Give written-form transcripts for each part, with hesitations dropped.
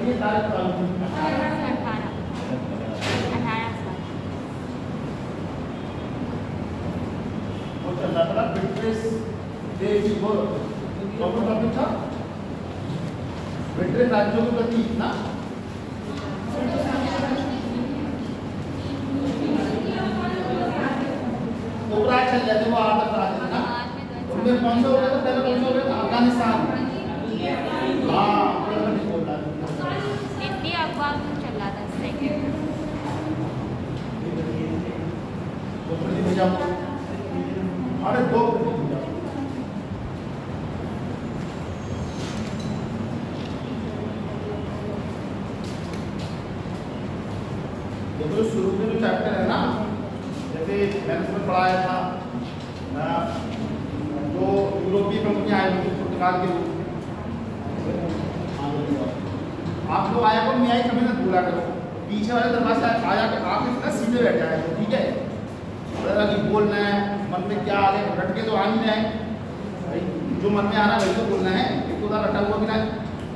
कितनी तारीख को 18 वो चल रहा था विट्रेस देश वो कौन टॉपिक था विट्रेस राज्यों के प्रति ना उपराज चल जाते वो आदत आ जाते ना उनमें कौन सा हो गया था पहले कौन सा हो गया था अफगानिस्तान हाँ बोल रहा इंडिया अफगान चल रहा था सेकंड अरे दो देखो शुरू में जो चैप्टर है ना जैसे मैंने तुम्हें पढ़ाया था जो यूरोपीय कंपनियां आई थी पुर्तगाल के रूप में आप लोग आया को न्यायिक कभी भूला करो पीछे वाले दरवाजे आया कि आप इतना सीधे बैठ जाए ठीक है कि बोलना है मन में क्या आ रहा है रट के तो आ नहीं रहे भाई जो मन में आ रहा है वही तो बोलना है एक तो रटा हुआ भी ना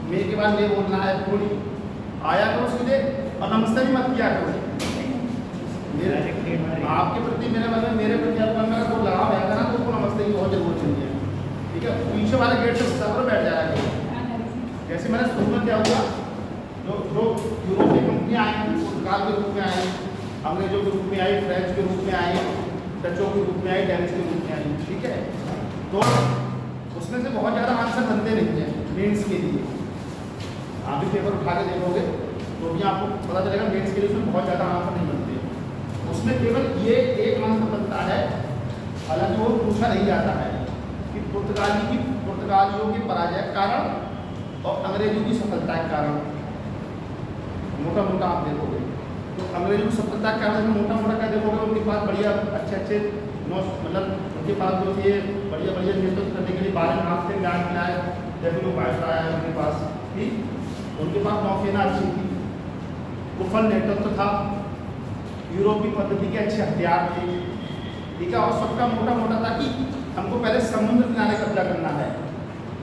मेरे के बाद ये बोलना है थोड़ी आया करो सीधे और नमस्ते भी मत किया करो आपके प्रति मेरे मन में मेरे प्रति आपका मेरा कोई लगाव है ना तो उसको नमस्ते की बहुत जरूरत चाहिए ठीक है पीछे वाले गेट से सफर बैठ जाएगा जैसे मैंने शुरू में क्या हुआ जो यूरोपीय कंपनियां आई पुर्तगाल के रूप में आई अंग्रेजों के रूप में आई फ्रेंच के रूप में आई डचों के रूप में आई डेनिश के रूप में आई ठीक है तो उसमें से बहुत ज़्यादा आंसर बनते नहीं हैं मेंस के लिए आप भी पेपर उठा के देखोगे तो भी आपको पता चलेगा मेंस के लिए उसमें बहुत ज़्यादा आंसर नहीं बनते उसमें केवल ये एक आंसर बनता है हालांकि वो पूछा नहीं जाता है कि पुर्तगालियों की पराजय के कारण और अंग्रेजों की सफलता के कारण मोटा मोटा आप देखोगे तो अंग्रेजों की सफलता के कारण मोटा मोटा क्या देखोगे उनके पास बढ़िया अच्छे मतलब उनके पास जो ये बढ़िया नेतृत्व करने के लिए 12 मार्च से ज्ञान मिलाए जैसे लोग वायसराय आया उनके पास ठीक उनके पास नौसेना अच्छी थी कुशल नेतृत्व था यूरोपीय पद्धति के अच्छे हथियार थे ठीक है और सबका मोटा मोटा था कि हमको पहले समुद्र किनारे कब्जा करना है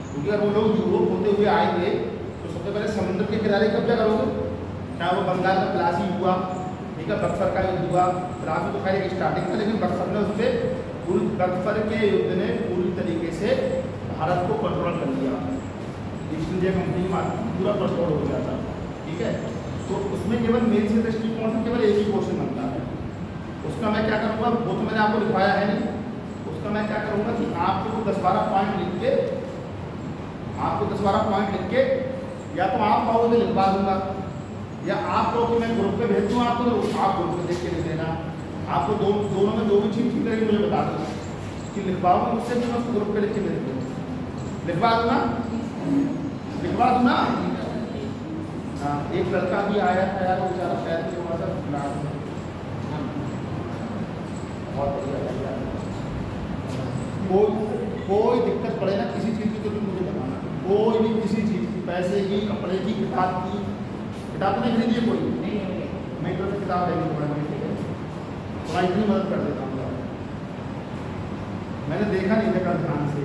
क्योंकि अगर वो लोग यूरोप होते हुए आएंगे तो सबसे पहले समुद्र के किनारे कब्जा करोगे चाहे वो बंगाल का प्लासी हुआ ठीक है बक्सर का युद्ध हुआ प्लासी तो खैर एक स्टार्टिंग था लेकिन बक्सर ने उससे बक्सर के युद्ध ने पूरी तरीके से भारत को कंट्रोल कर लिया ईस्ट इंडिया कंपनी में पूरा कंट्रोल हो गया था ठीक है तो उसमें केवल मेन से दृष्टिकोण से केवल एक ही क्वेश्चन बनता है उसका मैं क्या करूँगा वो तो मैंने आपको लिखवाया है नहीं उसका मैं क्या करूँगा कि आपको 10-12 पॉइंट लिख के आपको 10-12 पॉइंट लिख के या तो आप कहोगे तो लिखवा दूंगा या आप कहो कि मैं ग्रुप पे भेज दूँ आपको तो आप ग्रुप पे देख के लिख देना आपको दोनों में जो भी चीज़ ठीक लगेगी मुझे बता दो कि लिखवाओगे मुझसे भी मैं उसको ग्रुप पे लिख के भेज दूँ लिखवा दूँगा हाँ एक लड़का भी आया था यार वो बेचारा शायद थोड़ा सा बहुत बढ़िया कोई दिक्कत पड़े ना किसी चीज़ की तो मुझे बताना कोई भी किसी चीज़ की पैसे की कपड़े की किताब तो नहीं खरीदिए कोई मैं तो किताब लेनी पड़ेगी ठीक है थोड़ा इतनी मदद कर देता हूँ मैंने देखा नहीं देखा ध्यान से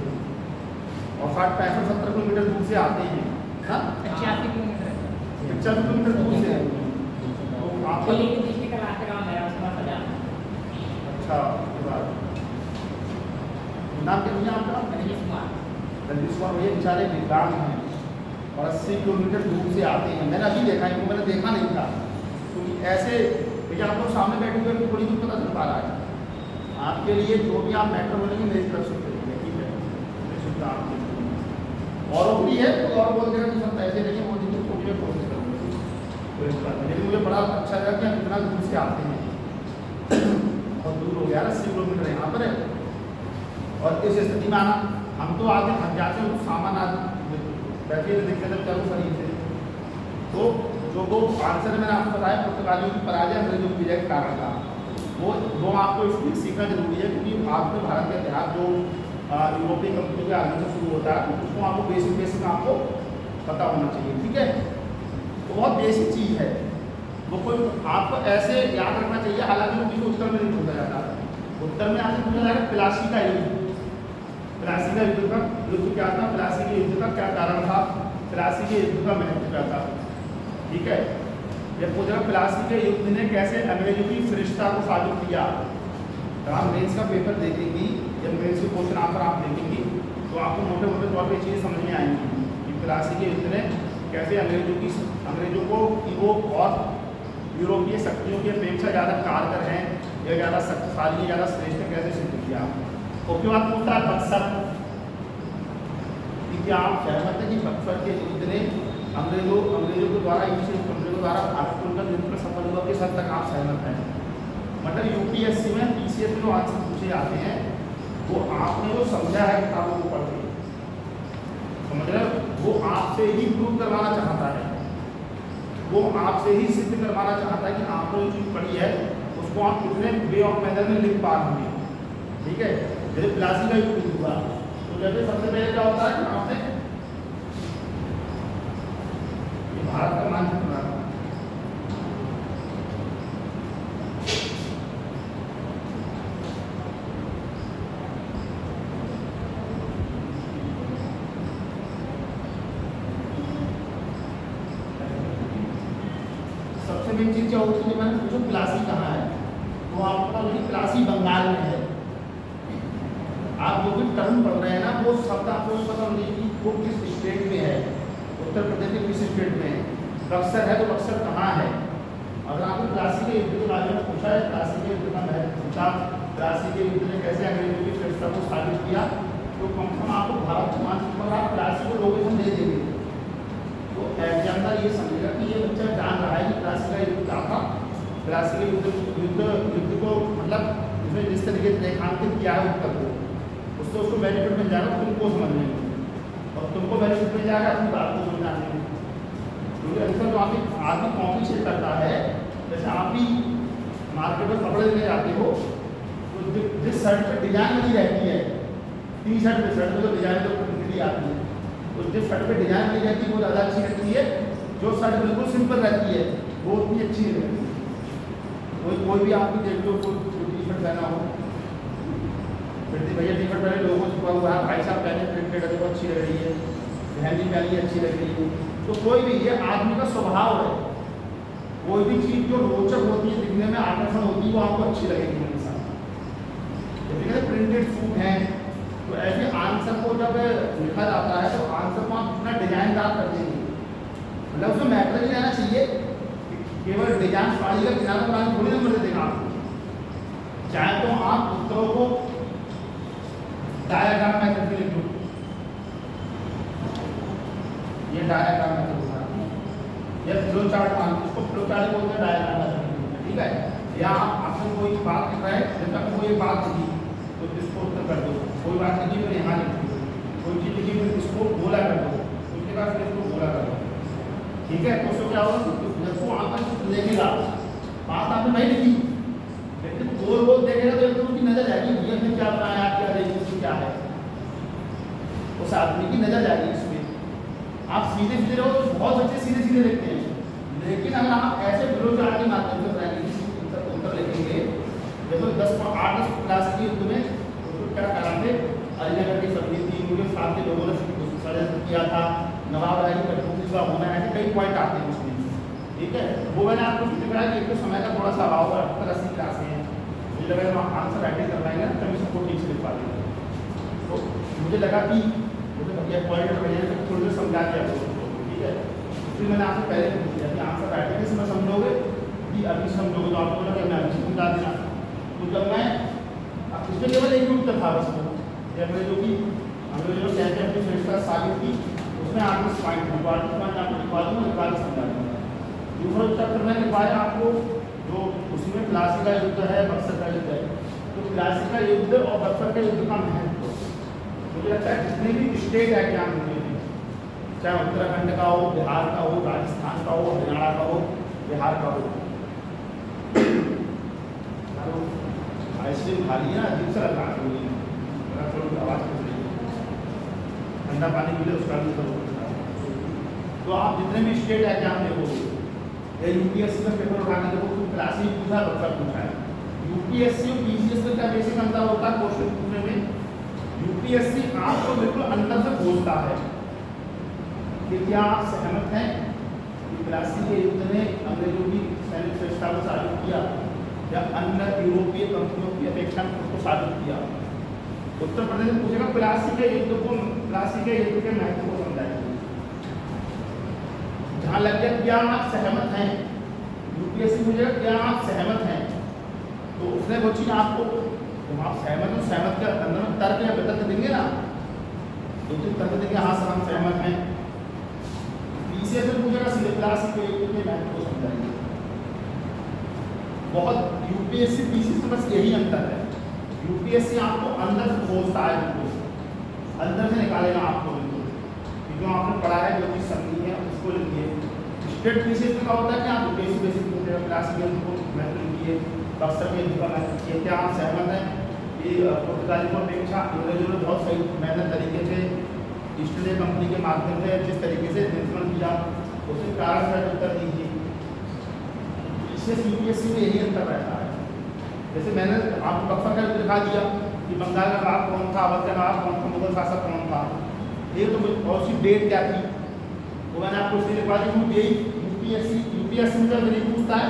और 60-65-70 किलोमीटर दूर से आते हैं हाँ 85 किलोमीटर दूर से तो आपका अच्छा नाम क्या है आपका रजनीश कुमार ये बेचारे विद्वान हैं और 80 किलोमीटर दूर से आते हैं मैंने अभी देखा इनको मैंने देखा नहीं था क्योंकि ऐसे भैया आप लोग सामने बैठे हुए थोड़ी दूर पता चल पा रहा है आपके लिए जो भी आप मैटर बोलेंगे मेरी तरफ से करेंगे ठीक है मैं सुनता आपके और भी है तो और बोल देगा कि सब पैसे नहीं वो दिन तो मैं कोशिश करूँगा लेकिन मुझे बड़ा अच्छा लगा कि हम इतना दूर से आते हैं बहुत दूर हो गया 80 किलोमीटर यहाँ पर है और इस स्थिति में आना हम तो आगे थक जाते हैं सामान आदमी बैठे देखते थे चलो शरीर से तो जो वो आंसर मैंने आपको बताया पुर्तगालियों की पराजय अंग्रेजों की विजय के कारण था वो आपको इसलिए सीखना जरूरी है क्योंकि आपके भारत का इतिहास जो यूरोपीय कंपनी के आगमन से शुरू होता है उसको आपको बेसिक आपको पता होना चाहिए ठीक है तो बहुत बेसिक चीज़ है वो कोई आपको ऐसे याद रखना चाहिए हालांकि वो किसी उत्तर में नहीं पूछा जाता उत्तर में आपसे पूछा जाएगा प्लासी का युद्ध क्या था प्लासी के युद्ध का क्या कारण था प्लासी के युद्ध का महत्व क्या था ठीक है। ये पूछा प्लासी के युद्ध ने कैसे अंग्रेजों की श्रेष्ठता को साबित किया। तो आप मेंस का पेपर देखेंगी, जब मेंस के क्वेश्चन आंसर आप देखेंगी तो आपको मोटे मोटे तौर पर चीज़ें समझ में आएंगी कि प्लासी के युद्ध ने कैसे अंग्रेजों को यूरोप और यूरोपीय शक्तियों की अपेक्षा ज़्यादा कारगर हैं या ज़्यादा शक्तिशाली या ज़्यादा श्रेष्ठ कैसे सिद्ध किया। उसके बाद पूछता है बक्सर कि क्या आप सहमत हैं कि बक्सर के युद्ध ने अंग्रेजों के द्वारा भारत को उनका युद्ध में सफल हुआ, किस हद तक आप सहमत हैं। मतलब यूपीएससी में पीसीएस में जो आंसर पूछे जाते हैं वो आपने जो समझा है किताबों को पढ़ के, समझ रहे हो, वो आपसे ही प्रूव करवाना चाहता है, वो आपसे ही सिद्ध करवाना चाहता है कि आपने जो चीज़ पढ़ी है उसको आप कितने वे ऑफ मेथड में लिख पा रहे हैं। ठीक है, जैसे प्लासी का युद्ध हुआ तो जैसे सबसे पहले क्या होता है कि आपने भारत का मानचित्र बना, मेन चीज क्या होती है, मैंने पूछा प्लासी कहाँ है तो आपको पता लगी प्लासी बंगाल में है। आप जो भी टर्म पढ़ रहे हैं ना वो शब्द आपको पता नहीं कि वो किस स्टेट में है, उत्तर प्रदेश के किस स्टेट में है। बक्सर है तो बक्सर कहाँ है। अगर आपको प्लासी के युद्ध के बारे में पूछा है, प्लासी के युद्ध का महत्व पूछा, प्लासी के युद्ध ने कैसे अंग्रेजों की श्रेष्ठता को साबित किया, तो कम से कम आपको भारत मानचित्र पर आप प्लासी को लोकेशन दे देंगे तो एग्जामिनर ये समझेगा कि ये बच्चा जान रहा है कि प्लासी का युद्ध क्या था, प्लासी के युद्ध को मतलब इसमें जिस तरीके से रेखांकित किया है उत्तर को, उससे उसको बेनिफिट मिल जाएगा तुमको समझने में और तुमको बेनिफिट मिल जाएगा अपनी बात को समझाने में। क्योंकि आंसर जो आदमी कॉपी से करता है, जैसे आप भी मार्केट में कपड़े लेने जाते हो तो जिस शर्ट पर डिजाइन नहीं रहती है, टी शर्ट पे शर्ट में तो डिजाइन तो निकली आती है, तो जिस शर्ट पे डिजाइन नहीं रहती वो ज़्यादा अच्छी लगती है, जो शर्ट बिल्कुल सिंपल रहती है वो उतनी अच्छी नहीं लगती। कोई भी आपको देख लो, कोई टी शर्ट पहना हो, फिर भैया टी शर्ट पहले लोगों छुपा हुआ है, भाई साहब पहने प्रिंटेड है तो अच्छी लग रही है, बहन जी पहनी अच्छी लग रही है। तो कोई भी ये आदमी का स्वभाव है, कोई भी चीज़ जो रोचक होती है, दिखने में आकर्षण होती है वो आपको अच्छी लगेगी हमेशा। जैसे प्रिंटेड सूट है तो ऐसे आंसर को जब लिखा जाता है तो आंसर को आप इतना डिजाइनदार कर देंगे, मतलब उसमें मैटर नहीं रहना चाहिए, केवल डिजाइन साड़ी का किनारा बनाने थोड़ी नंबर दे देगा आपको। चाहे तो आप उत्तरों को डायग्राम मेथड में लिख दो, ये डायग्राम मेथड होता है, ये फ्लो चार्ट मान लो, इसको फ्लो चार्ट बोलते हैं, डायग्राम मेथड। ठीक है, या आपने कोई बात लिख रहा है, जब तक कोई बात लिखी तो इसको उत्तर कर दो, कोई बात लिखी फिर यहाँ लिख दो, कोई चीज़ लिखी फिर इसको बोला कर दो, उसके बाद फिर इसको बोला कर दो। ठीक है, तो उसको क्या होगा, जब वो आपका देखेगा बात आपने नहीं लिखी, लेकिन गोल गोल देखेगा तो एकदम उसकी नजर जाएगी ये क्या बनाया, आप क्या देखिए उसकी क्या है, उस आदमी की नजर जाएगी इसमें। आप सीधे सीधे रहो तो बहुत बच्चे सीधे सीधे देखते हैं, लेकिन अगर आप ऐसे फ्लो चार्ट के माध्यम से उत्तर लिखेंगे, देखो 8-10 क्लास की युद्ध में उसको क्या कराते, अलीनगर की सभी थी, उनके साथ के लोगों ने षड्यंत्र किया था, नवाब राय की कठपुतली का होना, ऐसे कई पॉइंट आते हैं उसमें। ठीक है, वो मैंने आपको दिखाया कि एक तो समय का थोड़ा सा अभाव है, 80 क्लासें हैं, मुझे लगा हम आंसर राइटिंग कर पाएंगे तभी सबको ठीक से लिख पाएंगे। तो मुझे लगा कि मुझे पॉइंट भैया थोड़ी देर समझा दिया, ठीक है, इसलिए मैंने आपसे पहले पूछ दिया कि आंसर राइटिंग के समय समझोगे कि अभी समझोगे, तो आपको लगा मैं अभी समझा देना। तो जब मैं इसमें केवल एक उत्तर था बस, अंग्रेजों की अंग्रेजों कहते हैं अपनी श्रेष्ठता साबित की, उसमें आपको पॉइंट आपको लिखवा दूँगा, निकाल समझा दूँगा। दूसरा चैप्टर में लिखवाया आपको जो उसी में प्लासी का युद्ध है, बक्सर का युद्ध है, तो प्लासी का युद्ध और बक्सर का युद्ध का महत्व मुझे लगता है जितने भी स्टेट एग्जाम हुए हैं, चाहे उत्तराखंड का हो, बिहार का हो, राजस्थान का हो, हरियाणा का हो, बिहार का हो, आइसक्रीम खा लिया अजीब सा लगा थोड़ी आवाज़ कर रही है, ठंडा पानी मिले उसका भी तो आप जितने भी स्टेट एग्जाम देखोगे या यूपीएससी का पेपर उठा के देखो, तो क्लासी पूछा बक्सर पूछा है। यूपीएससी और पीसीएस का क्या बेसिक अंतर होता है क्वेश्चन पूछने में, यूपीएससी आपको बिल्कुल अंदर से पूछता है कि क्या आप सहमत हैं कि प्लासी के युद्ध ने अंग्रेजों की सैनिक श्रेष्ठता को साबित किया या अन्य यूरोपीय कंपनियों की अपेक्षा में उसको साबित किया? उत्तर प्रदेश में पूछेगा प्लासी के युद्ध के महत्व को समझाइए। जहाँ लग गया क्या आप सहमत हैं, यूपीएससी पूछेगा क्या आप सहमत हैं, तो उसने वो चीज आपको तुम आप सहमत हो, सहमत के अंदर में तर्क या वितर्क देंगे ना, दो तीन तर्क देंगे हाँ सर हम सहमत हैं। पीसीएस में पूछेगा सीधे प्लासी के युद्ध के महत्व को समझाइए। बहुत यूपीएससी पीसीएस में बस यही अंतर है, यूपीएससी आपको अंदर से खोजता है, बिल्कुल अंदर से निकालेगा आपको बिल्कुल, क्योंकि आपने पढ़ा है जो चीज़ समझी है उसको लिखिए। स्टेट पीसीएस में क्या होता है कि आप यूपीएससी बेसिक पूछेगा प्लासी के युद्ध को महत्व लिखिए, बक्सर के युद्ध का महत्व लिखिए। क्या आप सहमत हैं कि पुर्तगाली को अपेक्षा अंग्रेजों ने बहुत सही मेहनत तरीके से ईस्ट इंडिया कंपनी के माध्यम से जिस तरीके से नियंत्रण किया, उसके कारण से उत्तर दीजिए। यूपीएससी में यही अंतर रहता है। जैसे मैंने आपको बक्सर का युद्ध दिखा दिया कि बंगाल का नवाब कौन था, अवध का नवाब कौन था, मुगल शासक कौन था, ये तो और उसकी डेट क्या थी वो मैंने आपको इसलिए लिखवा दी क्योंकि यूपीएससी में जब नहीं पूछता है,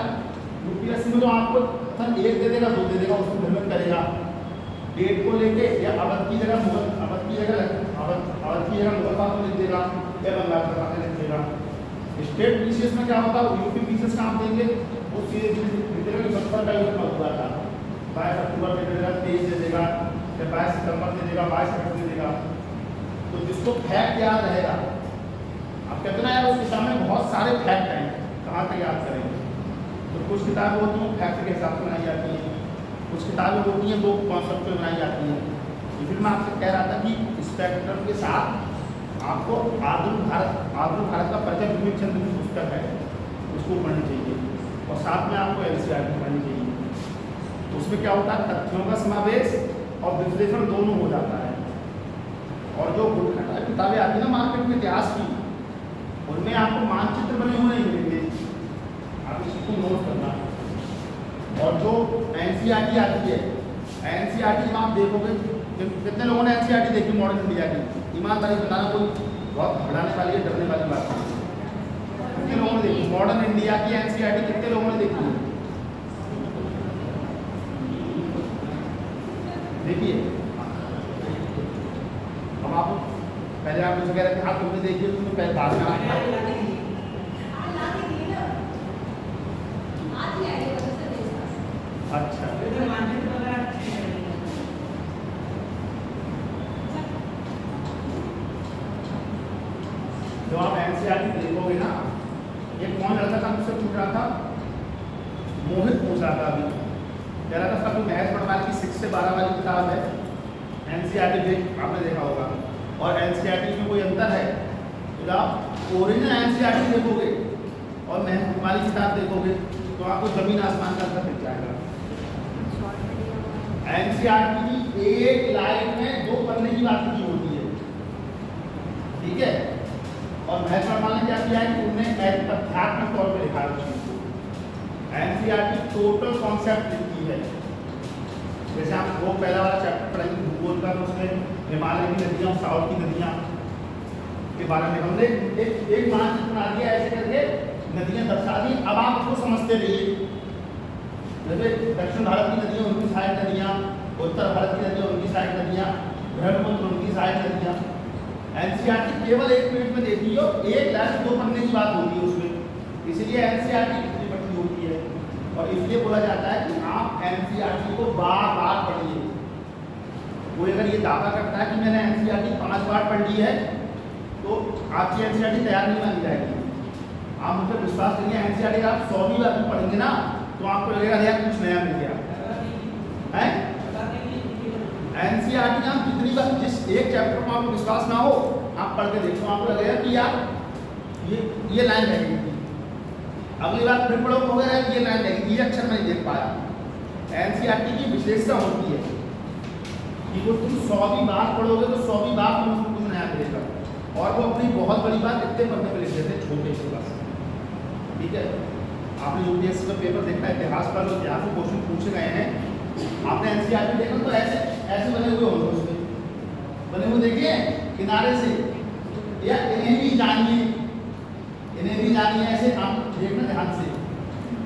यूपीएससी में तो आपको एक दे देगा, दो दे देगा, उसको भ्रमित करेगा डेट को लेके, या अवध की जगह मुगल शासक लिख देगा या बंगाल का शासक लिख देगा। स्टेट पीसीएस में क्या होता है, यूपी पीसीएस का आप देंगे वो सीधे बक्सर का युद्ध हुआ था, 22 अक्टूबर दे देगा, 23 दे देगा, या 22 सितंबर दे देगा, 22 अगस्त दे देगा। तो जिसको फैक्ट याद रहेगा, आप कहते ना यार उस किताब में बहुत सारे फैक्ट हैं, कहाँ तक याद करेंगे? तो कुछ किताबें होती हैं फैक्ट के हिसाब से बनाई जाती हैं, कुछ किताबें होती हैं वो कॉन्सेप्ट पे बनाई जाती हैं। फिर मैं आपसे कह रहा था कि स्पेक्ट्रम के साथ आपको आधुनिक भारत का परिचय बिपिन की पुस्तक है उसको पढ़नी चाहिए, और साथ में आपको एनसीईआरटी पढ़नी चाहिए। उसमें क्या होता है, तथ्यों का समावेश और विश्लेषण दोनों हो जाता है। और जो किताबें आती है ना मार्केट में इतिहास की, उनमें आपको मानचित्र बने हुए नहीं मिलेंगे, आप इसको नोट करना। और जो एनसीईआरटी आती है, एनसीईआरटी में आप देखोगे कितने लोगों ने एनसीईआरटी देखी मॉडर्न इंडिया की, ईमानदारी बताना कोई बहुत घबराने वाली है, डरने वाली बात नहीं। कितने लोगों ने देखी मॉडर्न इंडिया की एनसीईआरटी, कितने लोगों ने देखी है? देखिए हम आप पहले आप मुझे कह रहे थे हाँ तुमने देखिए, तुमने पहले बात करा अच्छा जब आप एनसीईआरटी देखोगे ना, एक कौन लड़का था मुझसे पूछ रहा था, मोहित पूछ रहा था अभी, कह रहा था उसका कोई महज पढ़वाल की 6 से 12 वाली किताब है एनसीईआरटी देख आपने देखा होगा, और एनसीईआरटी में कोई अंतर है? तो आप ओरिजिनल एनसीईआरटी देखोगे और महज वाली किताब देखोगे तो आपको जमीन आसमान का अंतर दिख जाएगा। एनसीईआरटी की एक लाइन में 2 पन्ने की बात की होती है, ठीक है, और महत्वपूर्ण ने क्या किया है कि उन्होंने तथ्यात्मक तौर पर लिखा है उस चीज को। एनसीईआरटी टोटल कॉन्सेप्ट लिखती है। जैसे आप वो पहला वाला चैप्टर पढ़ेंगे भूगोल का, तो उसमें हिमालय की नदियाँ, साउथ की नदियाँ के बारे में हमने एक मानचित्र बना दिया, ऐसे करके नदियाँ दर्शा दी। अब आप उसको समझते रहिए, जैसे दक्षिण भारत की नदियाँ उनकी साइड नदियाँ, उत्तर भारत की नदियाँ उनकी साइड नदियाँ, ब्रह्मपुत्र उनकी साइड नदियाँ। एनसीईआरटी केवल 1 मिनट में देती है, एक लाइन 2 पन्ने की बात होती है उसमें, इसलिए एनसीईआरटी कितनी बड़ी होती है। और इसलिए बोला जाता है कि आप एनसीईआरटी को बार बार पढ़िए। कोई अगर ये दावा करता है कि मैंने एनसीईआरटी 5 बार पढ़ ली है तो आपकी एनसीईआरटी तैयार नहीं मानी जाएगी। आप मुझ पर विश्वास करिए, एनसीईआरटी आप 100वीं बार भी पढ़ेंगे ना तो आपको लगेगा यार कुछ नया मिल गया है। एनसीईआरटी आप जितनी बार जिस एक चैप्टर में आपको विश्वास ना हो आप पढ़ के देखो, आपको लगेगा कि यार ये लाइन रहेगी, अगली बार फिर पढ़ोगे होगा यार ये लाइन रहेगी, ये अक्षर मैं नहीं देख पाया। एनसीईआरटी की विशेषता होती है कि वो तुम 100वीं बार पढ़ोगे तो 100वीं बार तुम उसको कुछ नया मिलेगा। और वो अपनी बहुत बड़ी बात इतने पढ़ने में लिख देते हैं छोटे से बस, ठीक है। आपने यूपीएससी का पेपर देखा, इतिहास का जो इतिहास में क्वेश्चन पूछे गए हैं, आपने एनसीईआरटी देखा तो ऐसे बने हुए होंगे, उसमें बने हुए देखिए किनारे से, या इन्हें भी जानिए, इन्हें भी जानिए, ऐसे आप देखना ध्यान से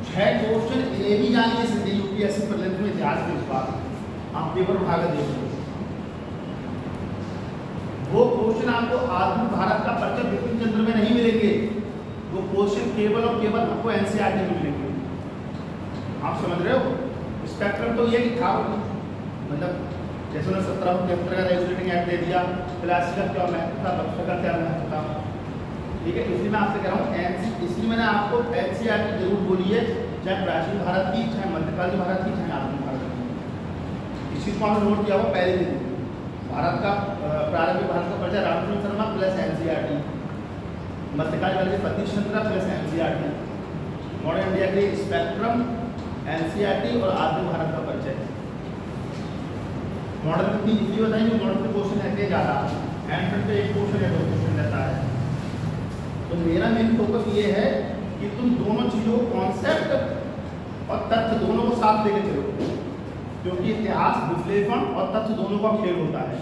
6 क्वेश्चन इन्हें भी जानिए सीधे यूपीएससी प्रीलिम्स में इतिहास के। इस बार आप पेपर उठाकर देखिए, वो क्वेश्चन आपको आधुनिक भारत का परिचय बिपिन चंद्र में नहीं मिलेंगे, वो क्वेश्चन केवल और केवल आपको एनसीईआरटी में मिलेंगे। आप समझ रहे हो? स्पेक्ट्रम तो ये था, मतलब जैसे उन्होंने 1773 का रेगुलेटिंग एक्ट दे दिया, प्लास्टिक का क्या महत्व था, बक्सर का क्या महत्व था, ठीक है। इसलिए मैं आपसे कह रहा हूँ इसलिए मैंने आपको एनसीईआरटी जरूर बोली है, चाहे प्राचीन भारत की, चाहे मध्यकालीन भारत की, चाहे आधुनिक भारत की। इस चीज़ को हमने नोट किया हुआ पहले दिन, भारत का प्रारंभिक भारत का परिचय रामचंद्र शर्मा प्लस एनसीईआरटी, मध्यकालीन भारत के Satish Chandra plus NCERT, modern India के स्पेक्ट्रम, एनसीईआरटी और आधुनिक भारत का परिचय। मॉडल में 3 इसलिए बताएंगे, मॉडल में क्वेश्चन रहते हैं ज़्यादा, एंट्रेंस पे 1 क्वेश्चन या 2 क्वेश्चन रहता है। तो मेरा मेन फोकस ये है कि तुम दोनों चीज़ों, कॉन्सेप्ट और तथ्य दोनों को साथ लेके चलो, क्योंकि इतिहास, विश्लेषण और तथ्य दोनों का खेल होता है।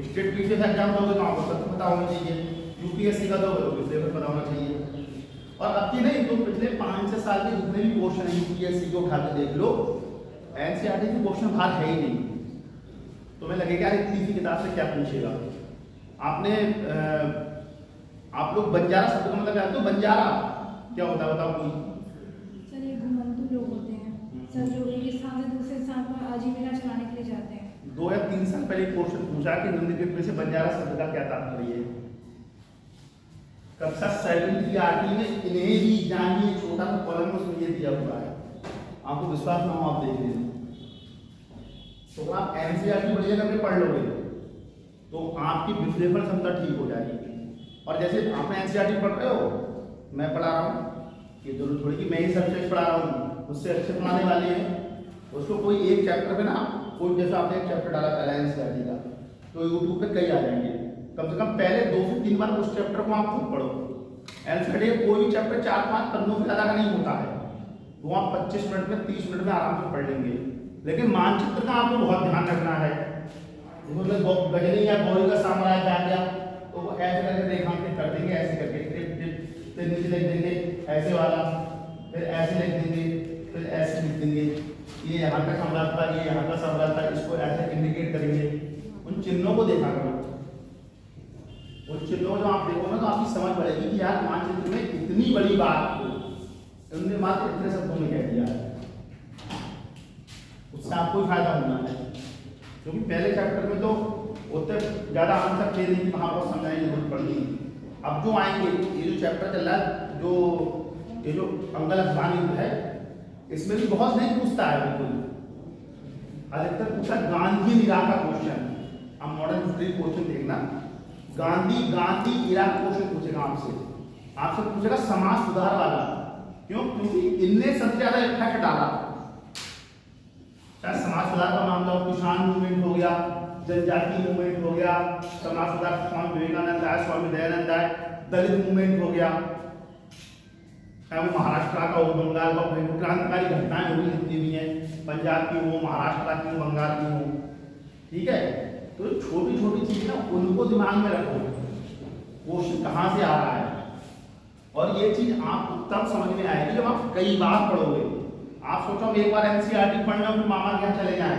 स्टेट पीसीएस एग्जाम दोगे तो आपको तथ्य पता होना चाहिए, यूपीएससी का दोगे तो विश्लेषण पता होना चाहिए। और अब की नहीं, तुम पिछले 5-6 साल के जितने भी क्वेश्चन है यूपीएससी के उठा के देख लो, एनसीईआरटी के क्वेश्चन बाहर है ही नहीं। तुम्हें लगेगा इतनी सी किताब से क्या पूछेगा। आपने आप लोग बंजारा शब्द का मतलब जानते हो? बंजारा क्या होता है बताओ कोई? सर ये घुमंतू लोग होते हैं सर, जो एक स्थान से दूसरे स्थान पर आजीविका चलाने के लिए जाते हैं। 2 या 3 साल पहले क्वेश्चन पूछा कि निम्नलिखित में से बंजारा शब्द का क्या तात्पर्य है। कक्षा 7 की आरटी में इन्हें भी जानिए, छोटा सा कॉलम में उसमें ये दिया हुआ है, आपको विश्वास ना हो आप देख लेना। तो आप एनसीईआरटी बढ़िया करके पढ़ लोगे तो आपकी विश्लेषण क्षमता ठीक हो जाएगी। और जैसे आपने एनसीईआरटी पढ़ रहे हो, मैं पढ़ा रहा हूँ, ये जरूर थोड़ी कि मैं ही सब्जेक्ट पढ़ा रहा हूँ, उससे अच्छे पढ़ाने वाले हैं। उसको कोई एक चैप्टर पे ना, कोई जैसा आपने एक चैप्टर डाला पहला एनसीईआरटी का, तो यूट्यूब पे कई आ जाएंगे। कम से कम पहले 2 से 3 बार उस चैप्टर को आप खुद पढ़ो। एनसीईआरटी कोई भी चैप्टर 4-5 पन्नों से ज़्यादा का नहीं होता है, वो आप 25 मिनट में, 30 मिनट में आराम से पढ़ लेंगे। लेकिन मानचित्र का आपको बहुत ध्यान रखना है। मतलब गजनी या गौरी का साम्राज्य आ गया तो वो ऐसे करके रेखांकित कर देंगे, ऐसे करके फिर नीचे लिख देंगे ऐसे वाला, फिर ऐसे लिख देंगे, फिर ऐसे लिख देंगे, ये यहाँ का साम्राज्य था, ये यहाँ का साम्राज्य था, इसको ऐसे इंडिकेट करेंगे। उन चिन्हों को देखा करो, उन चिन्हों जो आप देखो ना तो आपकी समझ पड़ेगी कि यार मानचित्र में इतनी बड़ी बात को उन्होंने मात्र इतने शब्दों में कह दिया है, उससे आपको ही फायदा होना है। क्योंकि पहले चैप्टर में तो उतने ज़्यादा आंसर थे नहीं, वहाँ पर समझाने की जरूरत पड़ती। अब जो आएंगे, ये जो चैप्टर चल रहा है, ये जो अंगल अफगानी युद्ध है, इसमें भी बहुत नहीं पूछता है, बिल्कुल अधिकतर पूछा गांधी इराक का क्वेश्चन। अब मॉडर्न हिस्ट्री क्वेश्चन देखना, गांधी इराक क्वेश्चन पूछेगा आपसे पूछेगा समाज सुधार वाला। क्यों? क्योंकि इनने सबसे ज्यादा इफेक्ट डाला, चाहे समाज सुधार का मामला हो, किसान मूवमेंट हो गया, जनजाति मूवमेंट हो गया, समाज सुधार स्वामी विवेकानंद आए, स्वामी दयानंद आए, दलित मूवमेंट हो गया, चाहे वो महाराष्ट्र का हो, बंगाल का हो, क्रांतिकारी घटनाएं हो जितनी भी हैं, पंजाब की हो, महाराष्ट्र की हो, बंगाल की हो, ठीक है। तो छोटी छोटी चीज ना उनको दिमाग में रखो, क्वेश्चन कहाँ से आ रहा है। और ये चीज आपको तब समझ में आएगी जब आप कई बार पढ़ोगे। आप सोचो एक बार एनसीईआरटी पढ़ना फिर मामा के यहाँ चले जाए,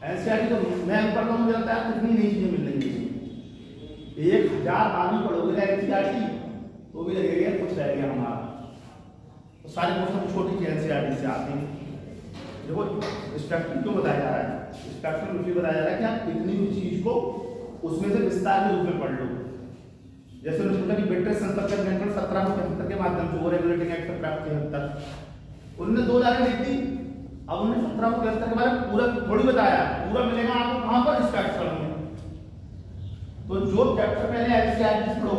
एनसीईआरटी तो मैं पढ़ रहा हूँ, मुझे लगता है कितनी नई चीजें मिल रही है। 1000 आदमी पढ़ोगे एनसीईआरटी तो भी लगेगा कुछ रह गया हमारा। तो सारे क्वेश्चन छोटी सी एनसीईआरटी से आते हैं। देखो स्पेक्ट्रम क्यों बताया जा रहा है, स्पेक्ट्रम इसलिए बताया जा रहा है कि आप इतनी भी चीज को उसमें से विस्तार के रूप में पढ़ लो। जैसे उन्होंने सोचा कि ब्रिटिश संसद का नियंत्रण 1775 के माध्यम से वो रेगुलेटिंग एक्ट से प्राप्त किया तक उन्होंने 2 लाइन लिख दी। अब उन्होंने 1775 के बारे में पूरा थोड़ी बताया, पूरा मिलेगा आपको कहां पर स्पेक्ट्रम में। तो जो चैप्टर पहले एनसीईआरटी पढ़ो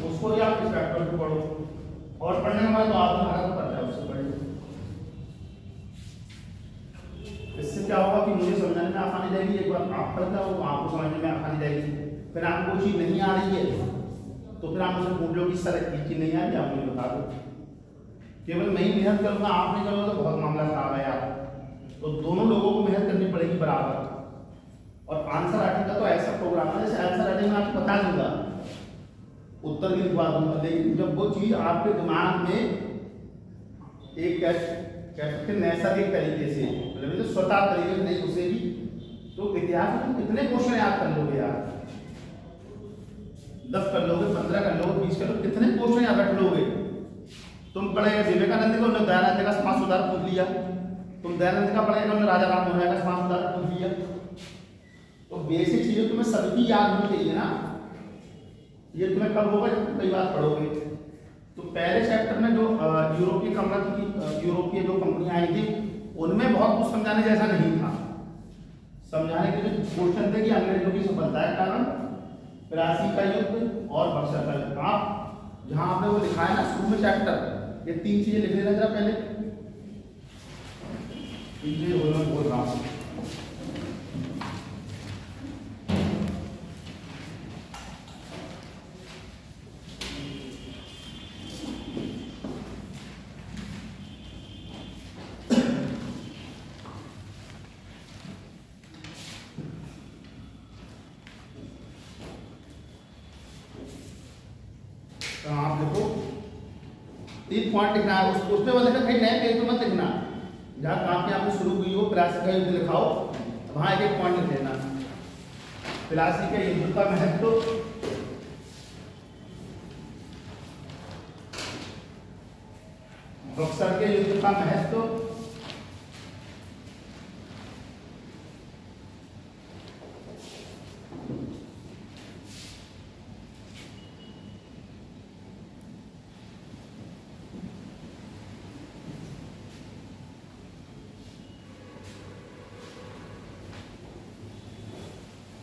उसको ही आप स्पेक्ट्रम को पढ़ो, और पढ़ने के बाद तो आपको भारत पढ़ना है उससे पढ़िए। इससे क्या होगा कि मुझे समझने में आसानी रहेगी, एक बार आप पढ़ते हो तो आपको समझने में आसानी रहेगी। फिर आपको कोई चीज नहीं आ रही है तो फिर आप मुझे पूछ लो कि सर ये चीज नहीं आ रही, आप मुझे बता दो। केवल मैं ही मेहनत करूंगा, आप नहीं करोगे तो बहुत मामला खराब है यार। तो दोनों लोगों को मेहनत करनी पड़ेगी बराबर। और आंसर राइटिंग का तो ऐसा प्रोग्राम है, जैसे आंसर राइटिंग में आपको बता दूंगा उत्तर भी लिखवा दूंगा, लेकिन जब वो चीज आपके दिमाग में एक कह सकते नैसर्गिक तरीके से, मतलब जो स्वतः तरीके से नहीं घुसेगी, तो इतिहास में कितने क्वेश्चन याद कर लोगे यार? 10 कर लोगे, 15 कर लोगे, 20 कर लोगे, कितने क्वेश्चन याद रख लोगे? तुम पढ़ेगा विवेकानंद को, उन्होंने दयानंद का समाज सुधार पूछ लिया। तुम दयानंद का पढ़ेगा, उन्होंने राजा राम मोहन राय का समाज सुधार पूछ लिया। तो बेसिक चीजें तुम्हें सबकी याद होनी चाहिए ना। ये तुम्हें कब होगा? जब तुम कई बार पढ़ोगे। तो पहले चैप्टर में जो यूरोपीय जो कंपनियां आई थी, उनमें बहुत कुछ समझाने जैसा नहीं था। समझाने के लिए क्वेश्चन थे कि अंग्रेजों की सफलता के कारण 82 का युद्ध और बक्सर का युद्ध। आप जहां आपने वो लिखा है ना शुरू में चैप्टर, ये 3 चीजें लिख लेना जरा पहले। बोल रहा हूँ आप देखो 3 पॉइंट लिखना है। उसमें वो लिखा कहीं नए पेज पे मत लिखना, जहाँ काम की आपने शुरू की हो 82 का युद्ध लिखाओ, वहाँ एक पॉइंट लिख लेना। 82 के युद्ध का महत्व, बक्सर के युद्ध का महत्व,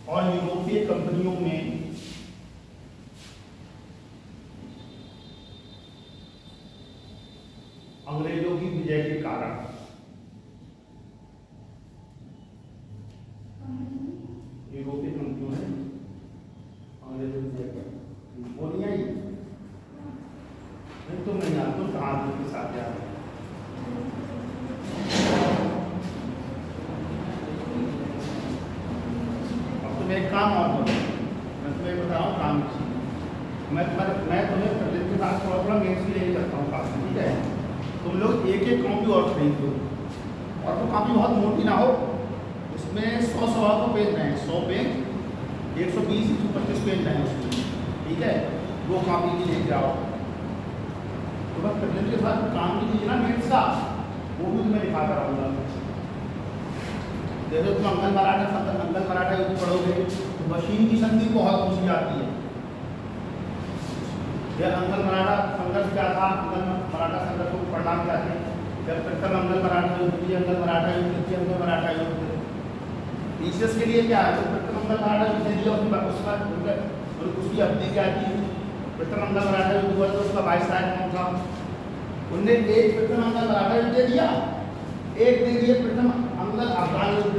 और यूरोपीय कंपनियों में अंग्रेजों की विजय के कारण। यूरोपीय कंपनियों में अंग्रेजों की विजय के वो नहीं आई? नहीं, तुम नहीं यार, तुम कहाँ के साथ यार? एक काम और करो, मैं तुम्हें बताऊँ काम की। मैं तुम्हें प्रदेश के साथ थोड़ा मेन्स भी लेके करता हूँ काफी, ठीक है? तुम लोग एक कॉपी और खरीद लो, और तो कॉपी बहुत मोटी ना हो, उसमें 100 सवाल को पेज रहें, 100 पेज 120 125 पेज रहें उसमें, ठीक है? वो कॉपी भी लेके आओ। तो बस प्रदेश के साथ काम की चीज ना मेन्स का, वो भी तुम्हें दिखा कर आऊँगा। जैसे तुम अंगल मराठा युद्ध पढ़ोगे तो मशीन की संधि बहुत पूछी जाती है। यह अंगल मराठा संघर्ष क्या था? अंगल मराठा संघर्ष को परिणाम क्या थे? जब प्रथम अंगल मराठा युद्ध, अंगल मराठा युद्ध, द्वितीय अंगल मराठा युद्ध। पीसीएस के लिए क्या है? तो प्रथम अंगल मराठा युद्ध दिया, उसकी अवधि क्या थी? प्रथम अंगल मराठा युद्ध हुआ तो उसका वायसराय कौन था? उनने एक प्रथम अंगल मराठा युद्ध दे दिया, एक दे दिए प्रथम अंगल अफगान युद्ध,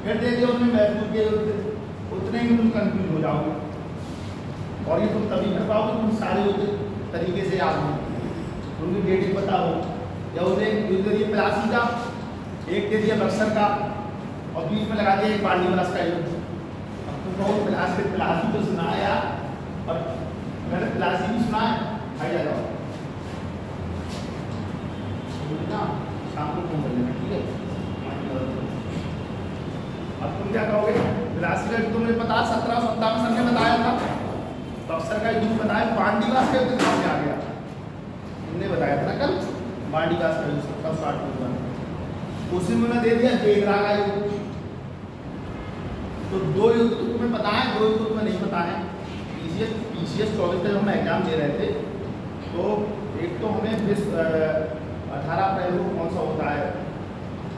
फिर दे दिया उन्हें मैसूर के युद्ध। उतने ही तुम कंफ्यूज हो जाओगे, और ये तुम तभी कर पाओगे तुम सारे युद्ध तरीके से याद हो, उनकी डेट पता हो। या उन्हें युद्ध दिए 82 का, एक दे दिया बक्सर का, और बीच में लगा दिया एक पानीपत का युद्ध। अब तुम कहो प्लासी तो सुना है यार, और मैंने प्लासी भी सुना है, भाई जाओ शाम को फोन कर लेना, ठीक है? अब तुम क्या कहोगे? 82 का युद्ध तुम्हें पता, 1757 सन में बताया था। बक्सर का युद्ध बताया, पांडीवास का युद्ध कहाँ से आ गया? तुमने बताया था ना कल, पांडीवास का युद्ध 1760 में। उसी में दे दिया बेगरा का युद्ध। तो 2 युद्ध तो तुम्हें पता है, 2 युद्ध तुम्हें नहीं पता है। पीसीएस 24 में हम एग्जाम दे रहे थे, तो एक तो हमें 18 अप्रैल को कौन सा होता है,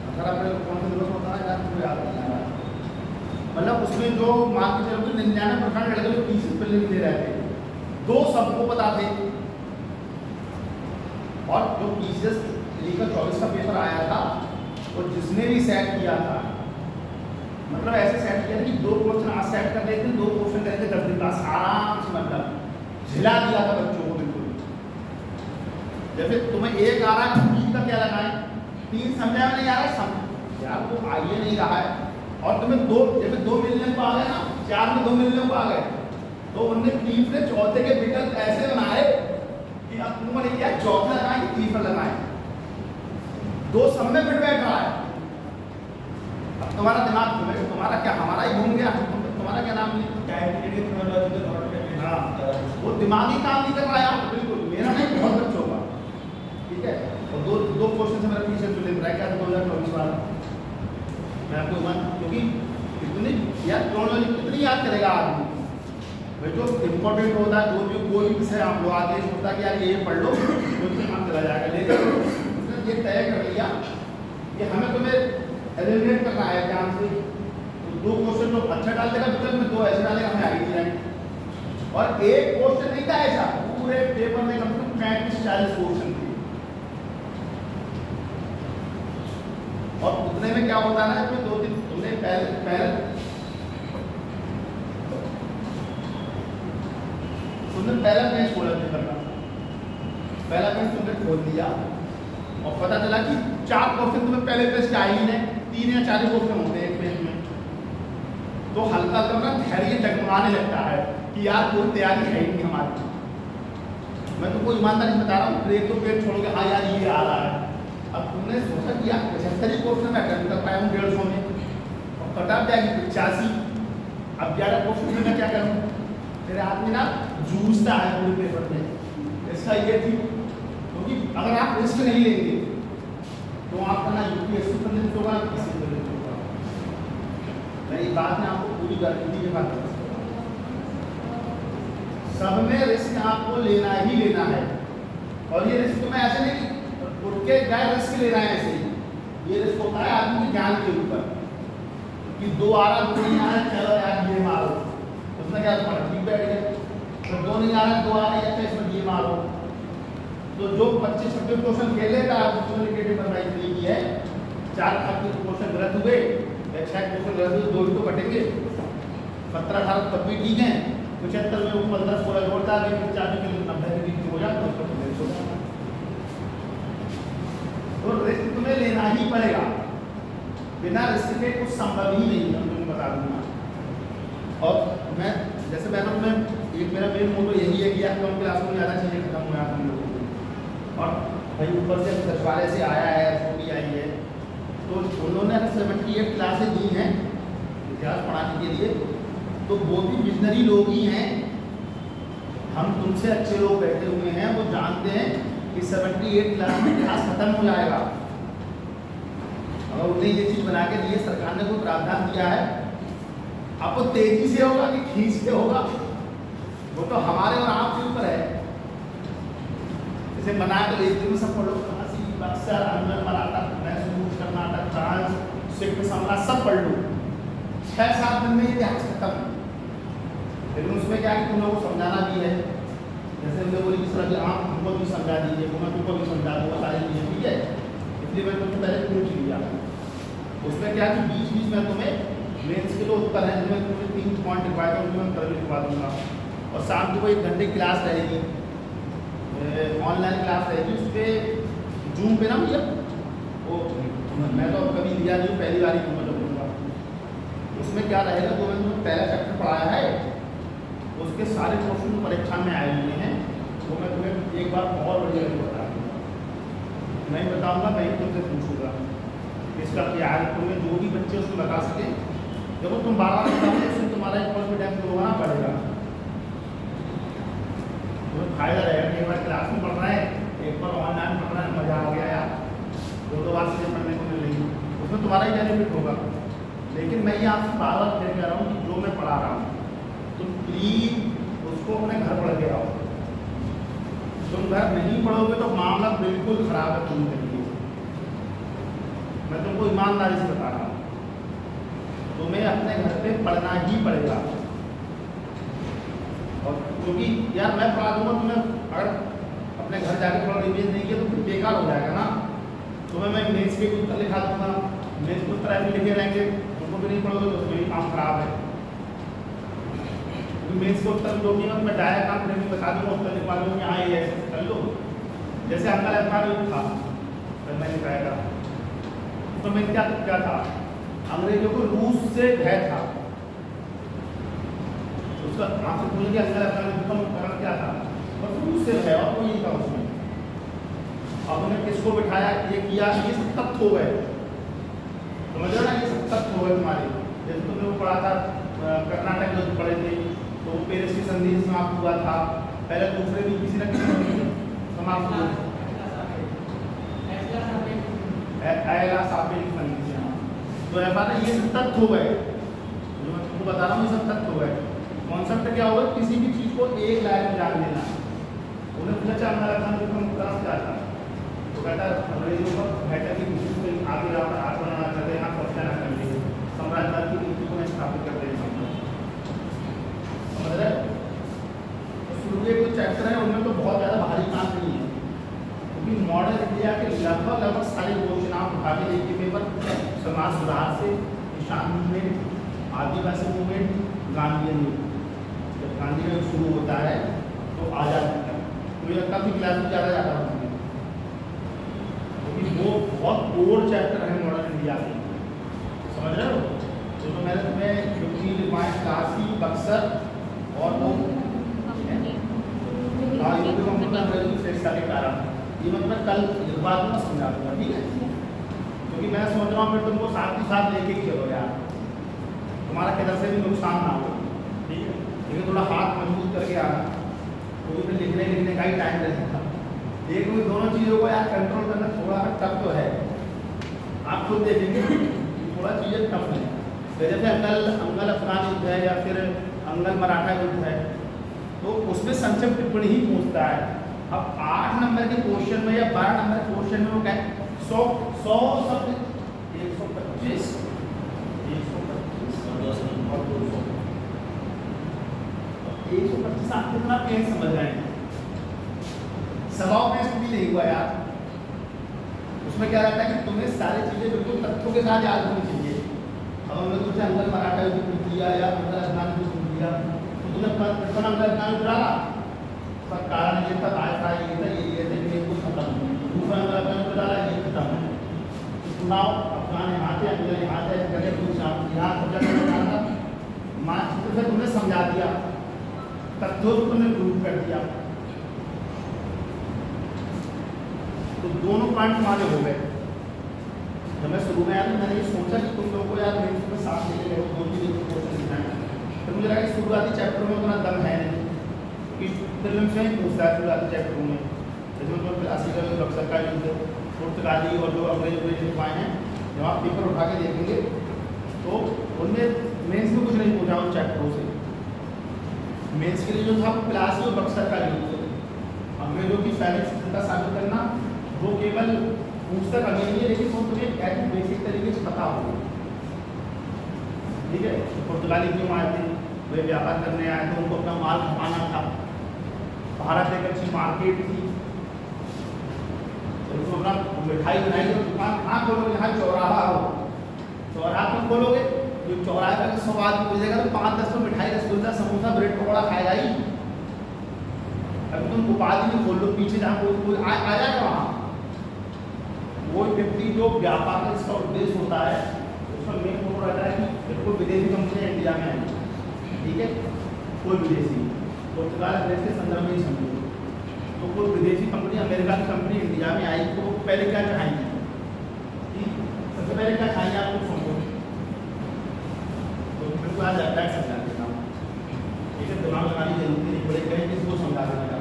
18 अप्रैल को कौन सा दिवस होता है यार, मुझे याद नहीं आ रहा। मतलब उसमें जो मान के चलो 99 प्रखंड लड़के जो पीसीएस पे दे रहे थे, 2 सबको पता थे। और जो पीसीएस लीगल 24 का पेपर आया था, वो जिसने भी सेट किया था, मतलब ऐसे सेट किया था कि 2 क्वेश्चन आज सेट कर लेते, 2 क्वेश्चन करके 10 दिन क्लास आराम से, मतलब झिला दिया था बच्चों को बिल्कुल। जैसे तुम्हें एक आ रहा है, 3 का क्या लगाए? 3 समझा में नहीं आ रहा है, यार वो आ ही नहीं रहा है। और तुम्हें 2 जैसे 2 मिलने को आ गए ना, 4 में 2 मिलने को आ गए, तो उनने तीसरे चौथे के विकल्प ऐसे बनाए कि अब तुमने क्या चौथा लगाए कि तीसरा लगाए, दो सब में फिट बैठ रहा है। अब तुम्हारा दिमाग तुम्हारा क्या हमारा ही घूम गया, तुम्हारा क्या नाम हाँ वो दिमाग ही काम नहीं कर रहा है। बिल्कुल मेरा नहीं, बहुत बच्चों का, ठीक है। और दो क्वेश्चन से मेरा पीछे तो लिख रहा है क्या 2024 वाला मैं आपको क्योंकि इतनी यार क्रोनोलॉजी कितनी याद करेगा आदमी भाई, जो इम्पोर्टेंट होता है जो भी कोई भी विषय आप लोग आगे सोचता कि यार ये पढ़ लो तो दिमाग चला जाएगा, लेकिन उसने ये तय कर लिया कि हमें तुम्हें एलिमिनेट करना है ध्यान से। तो दो क्वेश्चन जो अच्छा डाल देगा विकल्प में, दो ऐसे डालेगा, हमें आगे जाएंगे। और एक क्वेश्चन नहीं था ऐसा, पूरे पेपर में कम से कम 35-40 क्वेश्चन थे। और उतने में क्या होता है ना, इसमें 2-3 तुमने पहले तुमने पहला पेज खोला पेपर का, पहला पेज तुमने खोल दिया और पता चला कि 4 क्वेश्चन तुम्हें पहले पेज के आए ही नहीं, 3 या 4 क्वेश्चन होते हैं एक पेज में। तो हल्का हल्का ना धैर्य जगमगाने लगता है कि यार कोई तैयारी है ही नहीं हमारी। मैं तुमको ईमानदारी से बता रहा हूँ, एक तो पेज छोड़ के हाँ यार ये आ रहा है। अब तुमने सोचा कि यार 75 क्वेश्चन में अटेम्प्ट कर पाया हूँ 150 में, और कट ऑफ जाएगी 85। अब 11 क्वेश्चन में मैं क्या करूँ? मेरे आदमी ना जूझता है पूरे पेपर में। इसका ये थी क्योंकि अगर आप रिस्क नहीं लेंगे तो आपका ना यूपीएससी प्रेजेंट होगा, किसी प्रेजेंट होगा। मैं ये बात में आपको पूरी गारंटी के बात कर सकता हूँ, सब में रिस्क आपको लेना ही लेना है। और ये रिस्क तुम्हें ऐसे नहीं उठ के गए रिस्क ले रहे हैं, ऐसे ही ये रिस्क होता है आदमी के ज्ञान के ऊपर कि 2 आ रहा 2 नहीं आ रहा, चलो यार ये मारो, उसमें क्या तुम्हारा ठीक बैठ गया। तो 2 नहीं आ रहा 2 आ रहा है, अच्छा इसमें ये मारो। तो जो 25-26 क्वेश्चन खेलेगा उसमें नेगेटिव बनवाई की है, 4 क्वेश्चन गलत हुए या 6 क्वेश्चन गलत हुए, 2 ही तो कटेंगे। 17-18 तब भी ठीक है, 75 में 15-16 जोड़ता है, 40 के 90 के बीच हो जाता है। तो रिस्क तुम्हें लेना ही पड़ेगा, बिना रिस्क के कुछ संभव ही नहीं है, मैं बता दूंगा। और मैं जैसे मैंने तुम्हें एक मेरा मेन मोटो यही है कि यार कम क्लास में ज़्यादा चीज़ें खत्म हो जाती हम लोगों को। और भाई ऊपर से सचिवालय से आया है, छोटी आई है, तो उन्होंने 78 क्लासें दी हैं इतिहास पढ़ाने के लिए। तो वो भी विजनरी लोग ही हैं, हम तुमसे अच्छे लोग बैठे हुए हैं, वो जानते हैं कि 78 क्लास में क्लास खत्म हो जाएगा। अगर उन्हें ये चीज़ बना के दी है, सरकार ने कोई प्रावधान दिया है, आपको तेजी से होगा कि खींच के होगा वो तो हमारे और आपके ऊपर है। जैसे बनाया तो एक दिन में सब पढ़ लो, बक्सर, अंदर, मराठा, मैसूर, कर्नाटक, फ्रांस, सिख, समला सब पढ़ लो, 6-7 दिन में ये इतिहास खत्म। लेकिन उसमें क्या है कि तुम लोगों को समझाना भी है, जैसे हमने बोली कि सर आप हमको भी समझा दीजिए, मैं तुमको भी समझा दूँगा सारी चीज़ें, ठीक है। इसलिए मैं तुमको पहले पूछ लिया, उसमें क्या कि बीच में तुम्हें मेंस के जो उत्तर हैं जिनमें तुम्हें 3 पॉइंट लिखवाए थे उनमें मैं उत्तर भी लिखवा दूँगा। और शाम को 1 घंटे क्लास रहेगी, ऑनलाइन क्लास रहेगी, उस पर जूम पे ना भैया वो मैं तो कभी लिया नहीं, पहली बार ही तुम्हें लूँगा। उसमें क्या रहेगा, जो मैंने तुम्हें पहला चैप्टर पढ़ाया है उसके सारे क्वेश्चन परीक्षा में आए हुए हैं, वो मैं तुम्हें एक बार और बढ़िया बता दूँगा। नहीं बताऊँगा, मैं ही तुमसे पूछूँगा इसका क्या है, तुम्हें जो भी बच्चे उसमें बता सके। देखो तुम बार-बार बताओगे उसमें तुम्हारा एक कॉन्फिडेंस होना पड़ेगा, तुम्हें फायदा रहेगा कि एक बार क्लास में पढ़ रहा है, एक बार ऑनलाइन पढ़ रहा है, मज़ा आ गया यार, 2 बार चीज़ें पढ़ने को मिलेगी, उसमें तुम्हारा ही बेनिफिट होगा। लेकिन मैं ये आपसे बार-बार फिर कह रहा हूँ कि जो मैं पढ़ा रहा हूँ तुम प्लीज़ उसको अपने घर पढ़ के आओ। तुम घर नहीं पढ़ोगे तो मामला बिल्कुल ख़राब है तुम्हारे लिए, मैं तुमको ईमानदारी से बता रहा हूँ। तुम्हें अपने घर पे पढ़ना ही पड़ेगा, और क्योंकि यार मैं पढ़ा दूँगा तुम्हें, अगर अपने घर जाके थोड़ा रिवीजन नहीं किया तो फिर बेकार हो जाएगा ना। तुम्हें मैं मेंस के उत्तर लिखा दूँगा, मेंस के उत्तर ऐसे लिखे रहेंगे, तुमको भी नहीं पढ़ोगे तो उसमें भी काम खराब है। मेंस के उत्तर जो भी मैं डायरेक्ट आप नहीं बता दूँगा, उत्तर लिखवा दूँगा कि हाँ ये ऐसे कर लो। जैसे आपका लैपटॉप था तो मैंने कहा था, तो मैं क्या था, अंग्रेजों को रूस से भय था, तो उसका आपसे पूछे कि अंदर अपना विक्रम उपकरण क्या था, बस उससे है और कोई नहीं था उसमें। अब उन्हें किसको बिठाया, ये किया, ये सब तत्व हो गए, समझ रहे हो ना, ये सब तत्व हो गए तुम्हारे। जैसे तुमने वो पढ़ा था कर्नाटक युद्ध पढ़े थे, तो पेरिस की संधि समाप्त हुआ था, पहले दूसरे भी किसी न किसी समाप्त हुआ, अयला सापेल की संधि से। तो ऐसा ना ये सब तत्व हो गए, जो मैं तुमको बता रहा हूँ, ये सब तत्व हो गए। कॉन्सेप्ट क्या होगा, किसी भी चीज़ को एक लाइन में जान लेना। उन्हें पूछा चाहना रखा क्या था, तो कहता अंग्रेजों को बेहतर की कोशिश में आगे जाकर हाथ बनाना चाहते हैं, यहाँ कब्जा ना कर लिए, साम्राज्यवाद की नीति को स्थापित करते हैं। समझ रहे? तो शुरू के कुछ चैप्टर है उनमें तो बहुत ज़्यादा भारी काम नहीं है, क्योंकि मॉडर्न इंडिया के लगभग सारे क्वेश्चन आप उठा के देखिए पेपर, समाज सुधार से किसान मूवमेंट, आदिवासी मूवमेंट, गांधीयन युग। जब गांधी युग शुरू होता है तो आज़ाद तक मुझे लगता है क्लास में ज़्यादा जाता है, क्योंकि वो बहुत कोर चैप्टर है मॉडर्न इंडिया के। समझ रहे हो? तो मैंने तुम्हें यूपी, काशी, बक्सर और वो के कारण ये मतलब कल बाद में समझा दूंगा, ठीक है? क्योंकि मैं सोच रहा हूँ फिर तुमको साथ ही साथ लेके चलो यार, तुम्हारा किधर से भी नुकसान ना हो, ठीक है? लेकिन थोड़ा हाथ मजबूत करके आना, क्योंकि फिर लिखने का ही टाइम रहेगा। एक भी दोनों चीज़ों को यार कंट्रोल करना थोड़ा टफ तो है, आप खुद देखेंगे थोड़ा चीज़ें टफ है। जैसे अंगल अफगान युद्ध है या फिर अंगल मराठा युद्ध है, तो उसमें संक्षिप्त टिप्पणी ही पूछता है। अब 8 नंबर के क्वेश्चन में या 12 नंबर के क्वेश्चन में वो क्या है, 100 शब्द, 125 और 200, 125 आप कितना पेज समझ रहे हैं? सवाओं में भी नहीं हुआ यार। उसमें क्या रहता है कि तुम्हें सारी चीजें बिल्कुल तथ्यों के साथ याद होनी चाहिए। अब हमने तुमसे अंगल मराठा युद्ध पूछ लिया या अंगल अफगान युद्ध पूछ लिया, तो तुम्हें अंगल अफगान युद्ध डाला, उसका कारण ये था, आया था, ये था, ये थे, ये कुछ खत्म। दूसरा अंगल अफगान युद्ध डाला, ये खत्म है। चुनाव अफगान यहाँ थे, अंगल यहाँ थे, जगह कुछ यहाँ कब्जा करना था, मानचित्र से तुमने समझा दिया, तथ्यों को तुमने प्रूव कर दिया, तो दोनों पॉइंट हमारे हो गए। जब मैं शुरू में आया तो मैंने ये सोचा कि तुम लोगों को यार मेरे उसमें साथ लेके गए, दो चीज़ें को क्वेश्चन लिखना है, तो मुझे लगा कि शुरुआती चैप्टर में उतना दम है नहीं, कि फिल्म से ही पूछता है शुरुआती चैप्टरों में। जैसे उनको क्लासिकल बक्सर का युद्ध, पुर्तगाली और जो अंग्रेज लिखवाए हैं, जब आप पेपर उठा के देखेंगे तो उनमें मेंस में कुछ नहीं पूछा उन चैप्टरों से। मेंस के लिए जो था प्लासी और बक्सर का युद्ध, अंग्रेजों की सैनिक सफलता साबित करना, वो केवल पुस्तक अभी नहीं है, लेकिन वो तुम्हें एक बेसिक तरीके से पता होगा, ठीक है? पुर्तगाली क्यों आए थे, वे व्यापार करने आए थे, उनको अपना माल खपाना था, भारत एक अच्छी मार्केट थी, उनको अपना मिठाई बनाई तो दुकान कहाँ खोलोगे, जहाँ चौराहा हो, चौराहा तुम खोलोगे, जो चौराहे का स्वाद मिलेगा तो 5-10 में मिठाई, रसगुल्ला, समोसा, ब्रेड पकौड़ा खाएगा ही। अभी तुम गोपाल जी खोल लो पीछे, जहाँ कोई आ जाएगा वहाँ, वो व्यक्ति जो व्यापार का इसका उद्देश्य होता है, उसका मेन फोटो रहता है कि बिल्कुल विदेशी कंपनियाँ इंडिया में आई, ठीक है? कोई विदेशी, पुर्तगाल देश के संदर्भ में ही समझो, तो कोई विदेशी कंपनी, अमेरिका की कंपनी इंडिया में आई तो पहले क्या चाहेंगे, सबसे पहले क्या चाहेंगे आप लोग समझो, तो बिल्कुल आज अटैक समझा देता हूँ, ठीक है? दिमाग लगाने की जरूरत नहीं पड़ेगी, कहीं किसी को समझा देना।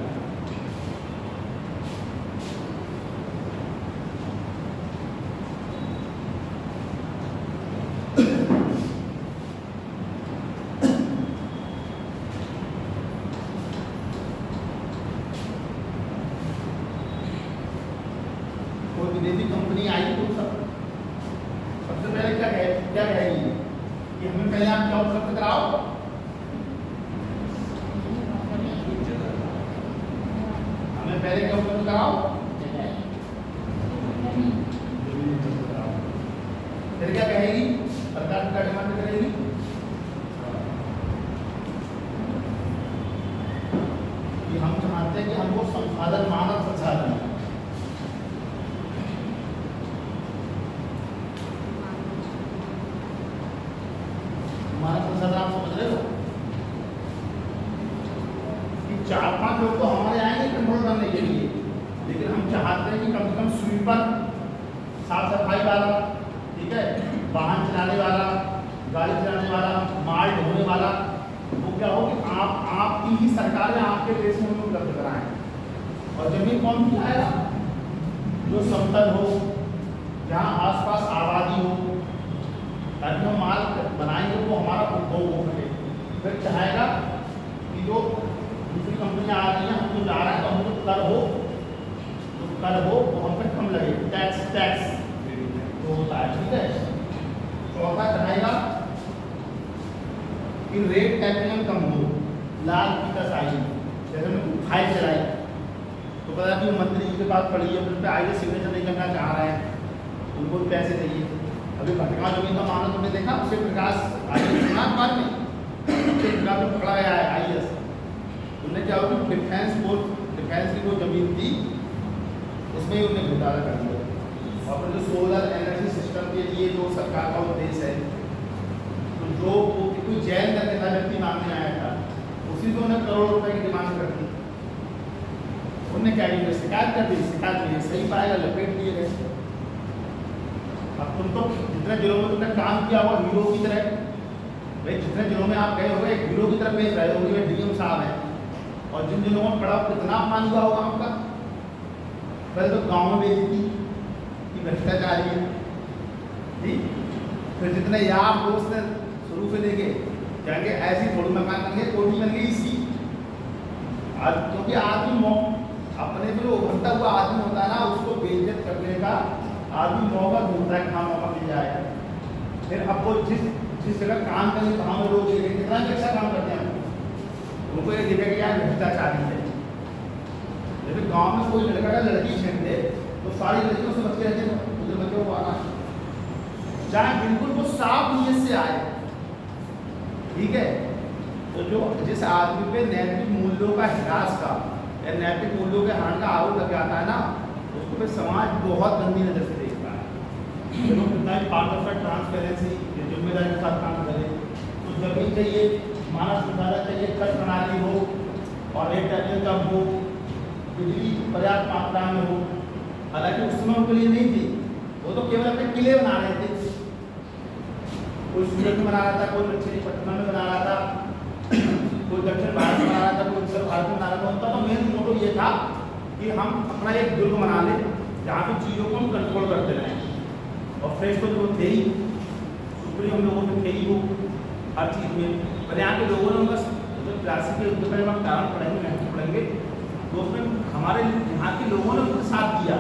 विदेशी कंपनी आई तो सबसे पहले क्या कहेगी कि हमें पहले आप जॉब उपलब्ध कराओ, हमें पहले क्या उपलब्ध कराओ, फिर क्या कहेगी, सरकार का डिमांड करेगी कि हम चाहते हैं कि हमको संसाधन, मानव संसाधन, आप समझ रहे हो, थे कि कम से कम स्वीपर, साफ सफाई वाला, ठीक है, वाहन चलाने वाला, गाड़ी चलाने वाला, माल ढोने वाला, वो क्या हो कि आपकी ही सरकार है, आपके देश में उपलब्ध कराएं। और जमीन कौन सी आएगा? जो समतल हो, जहाँ आसपास आबादी हो, ताकि हम माल बनाएंगे वो हमारा उपभोग हो सके। फिर चाहेगा कि जो दूसरी कंपनियाँ आ रही हैं, हम जो जा रहे हैं तो हमको कर हो, तो कर हो वो हम पे कम लगे, टैक्स तो होता है, ठीक है। चौथा चाहेगा कि रेट टैक्स कम हो, लाल की कसाई, जैसे हमने फाइल चलाई तो पता कि मंत्री जी के पास पड़ी है, उन पर आगे सिग्नेचर नहीं करना चाह रहे हैं, उनको भी पैसे चाहिए। अभी भटका जमीन का मामला तुमने देखा, उससे प्रकाश बाद में प्रकाश में पकड़ा गया है IAS। उन्होंने क्या हुआ कि डिफेंस की जो जमीन थी उसमें ही उन्हें घोटाला कर दिया। और फिर जो सोलर एनर्जी सिस्टम के लिए जो सरकार का उद्देश्य है, तो जो कोई जैन करके था व्यक्ति मांगने आया था, उसी को उन्हें करोड़ रुपए की डिमांड कर दी। उन्होंने क्या किया? शिकायत कर दी, शिकायत नहीं सही पाएगा, लपेट दिए गए। अब तुम तो जितने जिलों में तुमने काम किया हुआ हीरो की तरह, भाई जितने जिलों में आप गए हो एक हीरो की तरह पेश रहे होंगे, DM साहब हैं, और जिन जिलों में पड़ा कितना अपमान हुआ होगा आपका। पहले तो गाँव में बेइज्जती कि भ्रष्टाचारी है, ठीक, फिर जितने यार दोस्त हैं शुरू से लेके जाएंगे ऐसी थोड़ी मकान बन गए, कोठी बन गई इसकी। आज क्योंकि आदमी अपने जो उभरता हुआ आदमी होता है ना, उसको बेइज्जत करने का आदमी मौका ढूंढता है, कहाँ मौका मिल जाए। फिर अब वो जिस जगह काम करेंगे वहाँ में लोग देखेंगे कितना भी अच्छा काम करते हैं, उनको ये दिखेगा कि यार भ्रष्टाचारी है। जैसे गाँव में कोई लड़का का लड़की छेड़ दे तो सारी लड़कियों से बच्चे रहते हैं, उधर बच्चों को आना, चाहे बिल्कुल वो साफ नीयत से आए, ठीक है। तो जो जिस आदमी पे नैतिक मूल्यों का ह्रास का या नैतिक मूल्यों के हानि का आरोप लग जाता है ना, उसको फिर समाज बहुत गंदी नजर से देखता है। लोग कितना भी पारदर्शिता, ट्रांसपेरेंसी, जिम्मेदारी के साथ काम करें, तो जमीन चाहिए, मानव संसाधन चाहिए, कर प्रणाली हो और रेट टैक्स कम हो, बिजली पर्याप्त मात्रा में हो। हालांकि उस समय उनके लिए नहीं थी, वो तो केवल अपने किले बना रहे थे। कोई सूरत में बना रहा था, कोई मछलीपट्टनम में बना रहा था, कोई दक्षिण भारत में बना रहा था, कोई उत्तर भारत में बना रहा था। उनका तो मेन मोटो ये था कि हम अपना एक दुर्ग बना लें जहाँ पे चीज़ों को हम कंट्रोल करते रहें। और फ्रेश तो जो थे ही सुप्रीम हम लोगों में थे ही वो हर चीज़ में, पर यहाँ के लोगों ने उनका जो क्लासिक के उनके बारे में कारण पढ़ेंगे, महत्व पढ़ेंगे, तो उसमें हमारे यहाँ के लोगों ने उनका साथ दिया।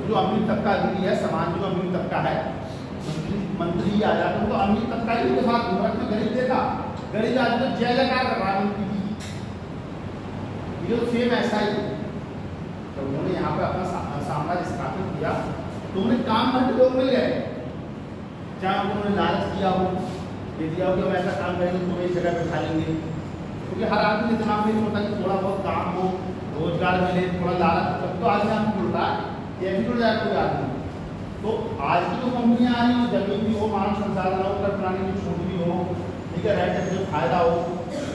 जो अमीर तबका भी है, समाज जो अमीर तबका है, मंत्री आ जाते हैं तो अमीर तबका ही उनके साथ घूम रहे, गरीब देखा, गरीब आदमी तो जय जयकार कर रहा है उनकी, ये सेम ऐसा ही। तो उन्होंने यहाँ पे अपना साम्राज्य स्थापित किया, तो उन्हें काम भर के लोग मिल गए, चाहे उन्होंने लालच दिया हो, ये दिया हो कि हम ऐसा काम करेंगे तो एक जगह बैठा लेंगे, क्योंकि हर आदमी इतना नहीं होता कि थोड़ा बहुत काम हो, रोजगार मिले, थोड़ा लालच, तब तो आदमी आपको जुड़ता है, ये भी जुड़ जाए कोई आदमी। तो आज की जो कंपनियाँ आ रही हैं, जमीन भी हो, मानव संसाधन हो, कर प्रणाली की छूट भी हो, ठीक है, रहने का फायदा हो,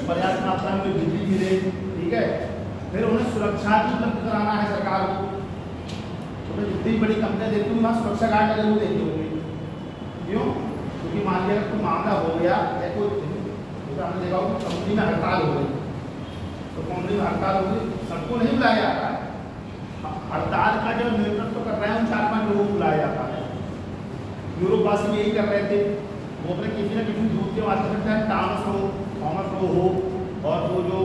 पर्याप्त मात्रा में बिजली मिले, ठीक है, फिर उन्हें सुरक्षा भी उपलब्ध कराना है सरकार को। तो जितनी बड़ी कंपनियाँ देखती हूँ वहाँ सुरक्षा गार्ड लगे हुए देखते होंगे, क्यों? क्योंकि मान लिया कोई मामला हो गया या कोई आपने देखा हो कंपनी में हड़ताल हो गई, तो कंपनी में हड़ताल हो गई, सबको नहीं बुलाया जाता है। हड़ताल का जो नेतृत्व कर रहे हैं उन 4-5 लोगों को बुलाया जाता है। यूरोपवासी भी यही कर रहे थे, वो अपने किसी न किसी दूत के वास्ते करते हैं, थॉमस हो और वो जो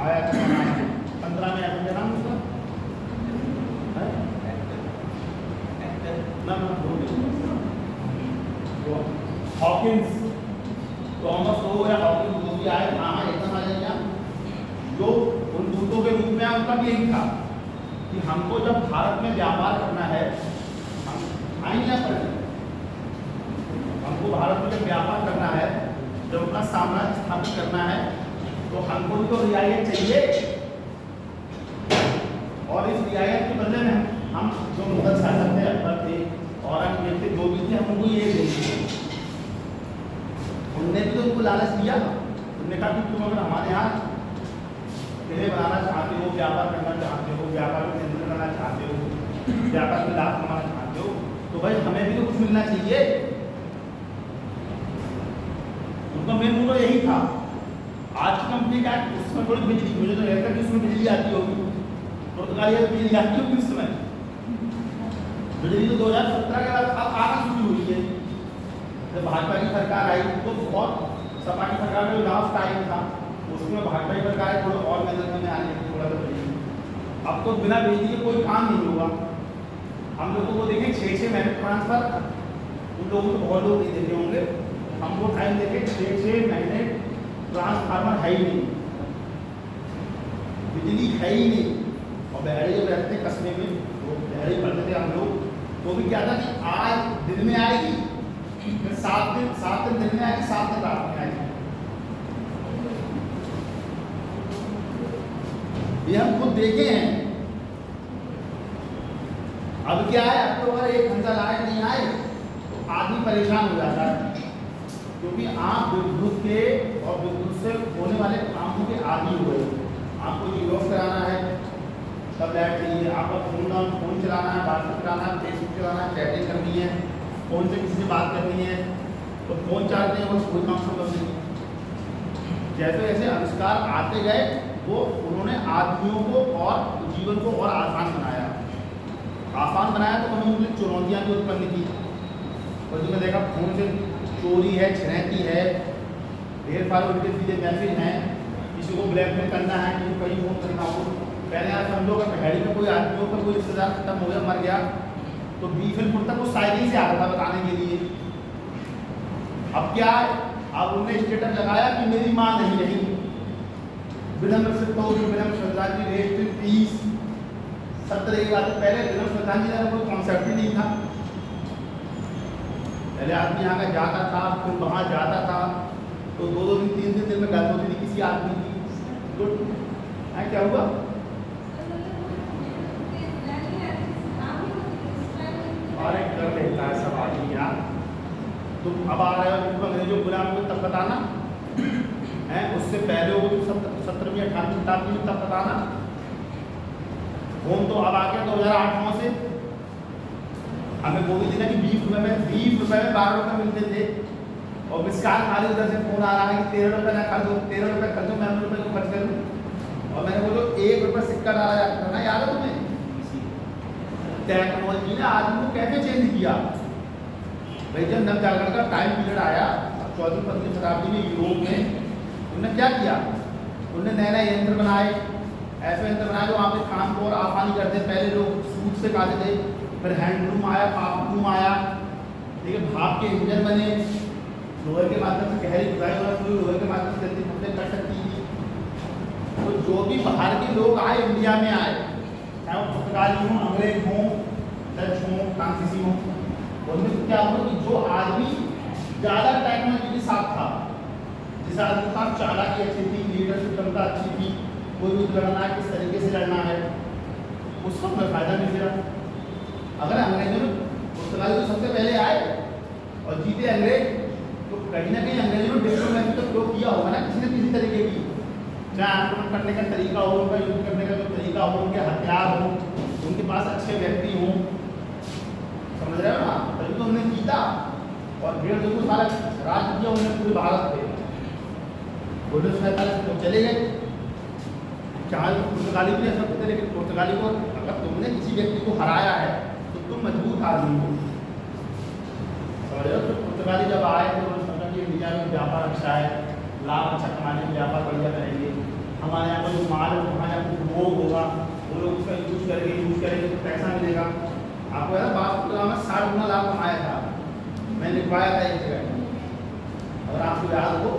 आया 15 में आया नाम उसका हॉकिंस, थॉमस हो या हॉकिंस जो भी आए, हाँ एकदम आ जाएगा। जो उन दूतों के रूप में आया उनका भी यही था कि हमको जब भारत में व्यापार करना है, हम आएंगे यहाँ पर, हमको भारत में जब व्यापार करना है, जब अपना साम्राज्य स्थापित करना है, तो हमको भी तो रियायत चाहिए। और इस रियायत के बदले में हम जो मुगल शासक थे, अकबर थे, औरंगजेब थे, जो भी थे, हम उनको ये देंगे। उनने भी तो उनको लालच दिया, उन्होंने कहा कि तुम अगर हमारे यहाँ इन्हें बनाना चाहते हो, व्यापार करना चाहते हो, व्यापार में नियंत्रण करना चाहते हो, व्यापार में लाभ कमाना चाहते हो, तो भाई हमें भी तो कुछ मिलना चाहिए। उनका मेन मोटो यही था। आज की कंपनी क्या है, उसमें थोड़ी बिजली, मुझे तो लगता है कि उसमें बिजली आती होगी, पुर्तगाली बिजली आती होगी उस समय। बिजली तो 2017 के बाद अब आना शुरू हुई है। जब भाजपा की सरकार आई तो बहुत, सपा की सरकार में लास्ट टाइम था, उसमें भाजपा की सरकार थोड़ा और मेहनत में आने की थोड़ा सा बिजली। अब तो बिना बिजली के कोई काम नहीं होगा। हम लोगों को देखें 6-6 महीने ट्रांसफर, उन लोगों को बहुत लोग नहीं देखे होंगे, हमको टाइम देखे 6-6 महीने ट्रांसफार्मर है ही नहीं, बिजली है ही नहीं। और बहरे जब रहते कस्बे में, वो बहरे पढ़ते थे हम लोग, तो भी क्या था कि आज दिन में आएगी, फिर 7 दिन दिन में आएगी, 7 दिन रात में आएगी। ये हम खुद देखे हैं। अब क्या है, अक्टूबर 1 घंटा लाइट नहीं आए तो आदमी परेशान हो जाता है, क्योंकि आप विद्युत के और विद्युत से होने वाले कामों के आदी हुए। आपको यूरोप कराना है तब लाइट चाहिए, आपका फोन चलाना है, व्हाट्सएप चलाना है, फेसबुक चलाना है, चैटिंग करनी है, फ़ोन से किसी से बात करनी है तो फ़ोन चार्ज नहीं, बस कोई काम शुरू कर देंगे। जैसे जैसे आविष्कार आते गए वो उन्होंने आदमियों को और जीवन को और आसान बनाया। आसान बनाया तो उन्होंने उनकी चुनौतियाँ भी उत्पन्न की। और जो मैं देखा फ़ोन से चोरी है, छिनैती है, ढेर सारे उनके सीधे मैसेज हैं, किसी को ब्लैकमेल करना है, किसी को कहीं फ़ोन करना हो। पहले आप समझो कि पहाड़ी में कोई आदमियों का कोई रिश्तेदार खत्म हो गया, मर गया, तो बीफिलपुर तक वो साइकिल से आता था बताने के लिए। अब क्या है, अब उन्होंने स्टेटस लगाया कि मेरी माँ नहीं रही, विनम्र श्रद्धांजलि रेस्ट इन पीस। 70 की बात है, पहले विनम्र श्रद्धांजलि का कोई कॉन्सेप्ट ही नहीं था। पहले आदमी यहाँ का जाता था, फिर वहाँ जाता था, तो 2-2 दिन 3 दिन में गलत होती थी किसी आदमी की। तो क्या हुआ, और एक कर लेता है सब आदमी यार। तुम अब आ रहे हो, तुम अंग्रेजों गुलाम को तब बताना है, उससे पहले वो 17वीं 18वीं शताब्दी में तब बताना। फोन तो अब आ गया 2008-9 से। हमें वो भी देना कि 20 रुपये में 12 रुपये मिलते थे, और मिसकाल खाली उधर से फोन आ रहा है कि 13 रुपये ना खर्च हो, 13 रुपये खर्च हो, मैं 9 रुपये को खर्च करूँ। और मैंने बोलो 1 रुपये सिक्का डाला जाता था ना, याद है तुम्हें? टेक्नोलॉजी ने आदमी को कैसे चेंज किया भाई। जब नवजागरण का टाइम पीरियड आया 14वीं शताब्दी में यूरोप में, उन्होंने क्या किया, उन्होंने नए नए यंत्र बनाए, ऐसे यंत्र बनाए जो वहाँ पे काम को और आसानी करते। पहले लोग सूट से काटते थे, फिर हैंडलूम आया, पापलूम आया, ठीक है, भाप के इंजन बने, लोहे के माध्यम से गहरी खुदाई और लोहे के माध्यम से जल्दी फसलें कर सकती थी। तो जो भी बाहर के लोग आए, इंडिया में आए, चाहे वो पुर्तगाली हों, अंग्रेज हों, डच हों, फ्रांसीसी हों, उनमें क्या हुआ कि जो आदमी ज़्यादा टेक्नोलॉजी के साथ था, जिस आदमी के साथ चालाकी अच्छी थी, लीडरशिप क्षमता अच्छी थी, कोई भी लड़ना है किस तरीके से लड़ना है, उसको हमें फायदा मिल गया। अगर अंग्रेजों ने, पुर्तगाली तो सबसे पहले आए और जीते अंग्रेज, तो कहीं ना कहीं अंग्रेजों ने डिप्लोमेसी का प्रयोग किया होगा ना किसी न किसी तरीके की, चाहे आक्रमण करने का तरीका हो, उनका युद्ध करने का जो तरीका हो, उनके हथियार हो, उनके पास अच्छे व्यक्ति हों, समझ रहे हो ना, तभी तो उन्होंने जीता। और 1.5-2 साल राज किया उन्होंने पूरे भारत पे। 1947 में चले गए, चाहे पुर्तगाली भी ऐसा करते, लेकिन पुर्तगाली को अगर तुमने किसी व्यक्ति को हराया है तो तुम मजबूत आदमी हो, समझ रहे हो। तो पुर्तगाली जब आए तो उन्होंने सोचा कि इंडिया में व्यापार अच्छा है, लाभ अच्छा कमाने में, व्यापार बढ़िया करेंगे, हमारे यहाँ पर जो माल है वहाँ यहाँ पर उपभोग होगा, वो लोग उसका यूज करेंगे तो पैसा मिलेगा। आपको यार बात में 60 गुना लाभ कमाया था, मैंने लिखवाया था एक जगह, अगर आपको याद हो,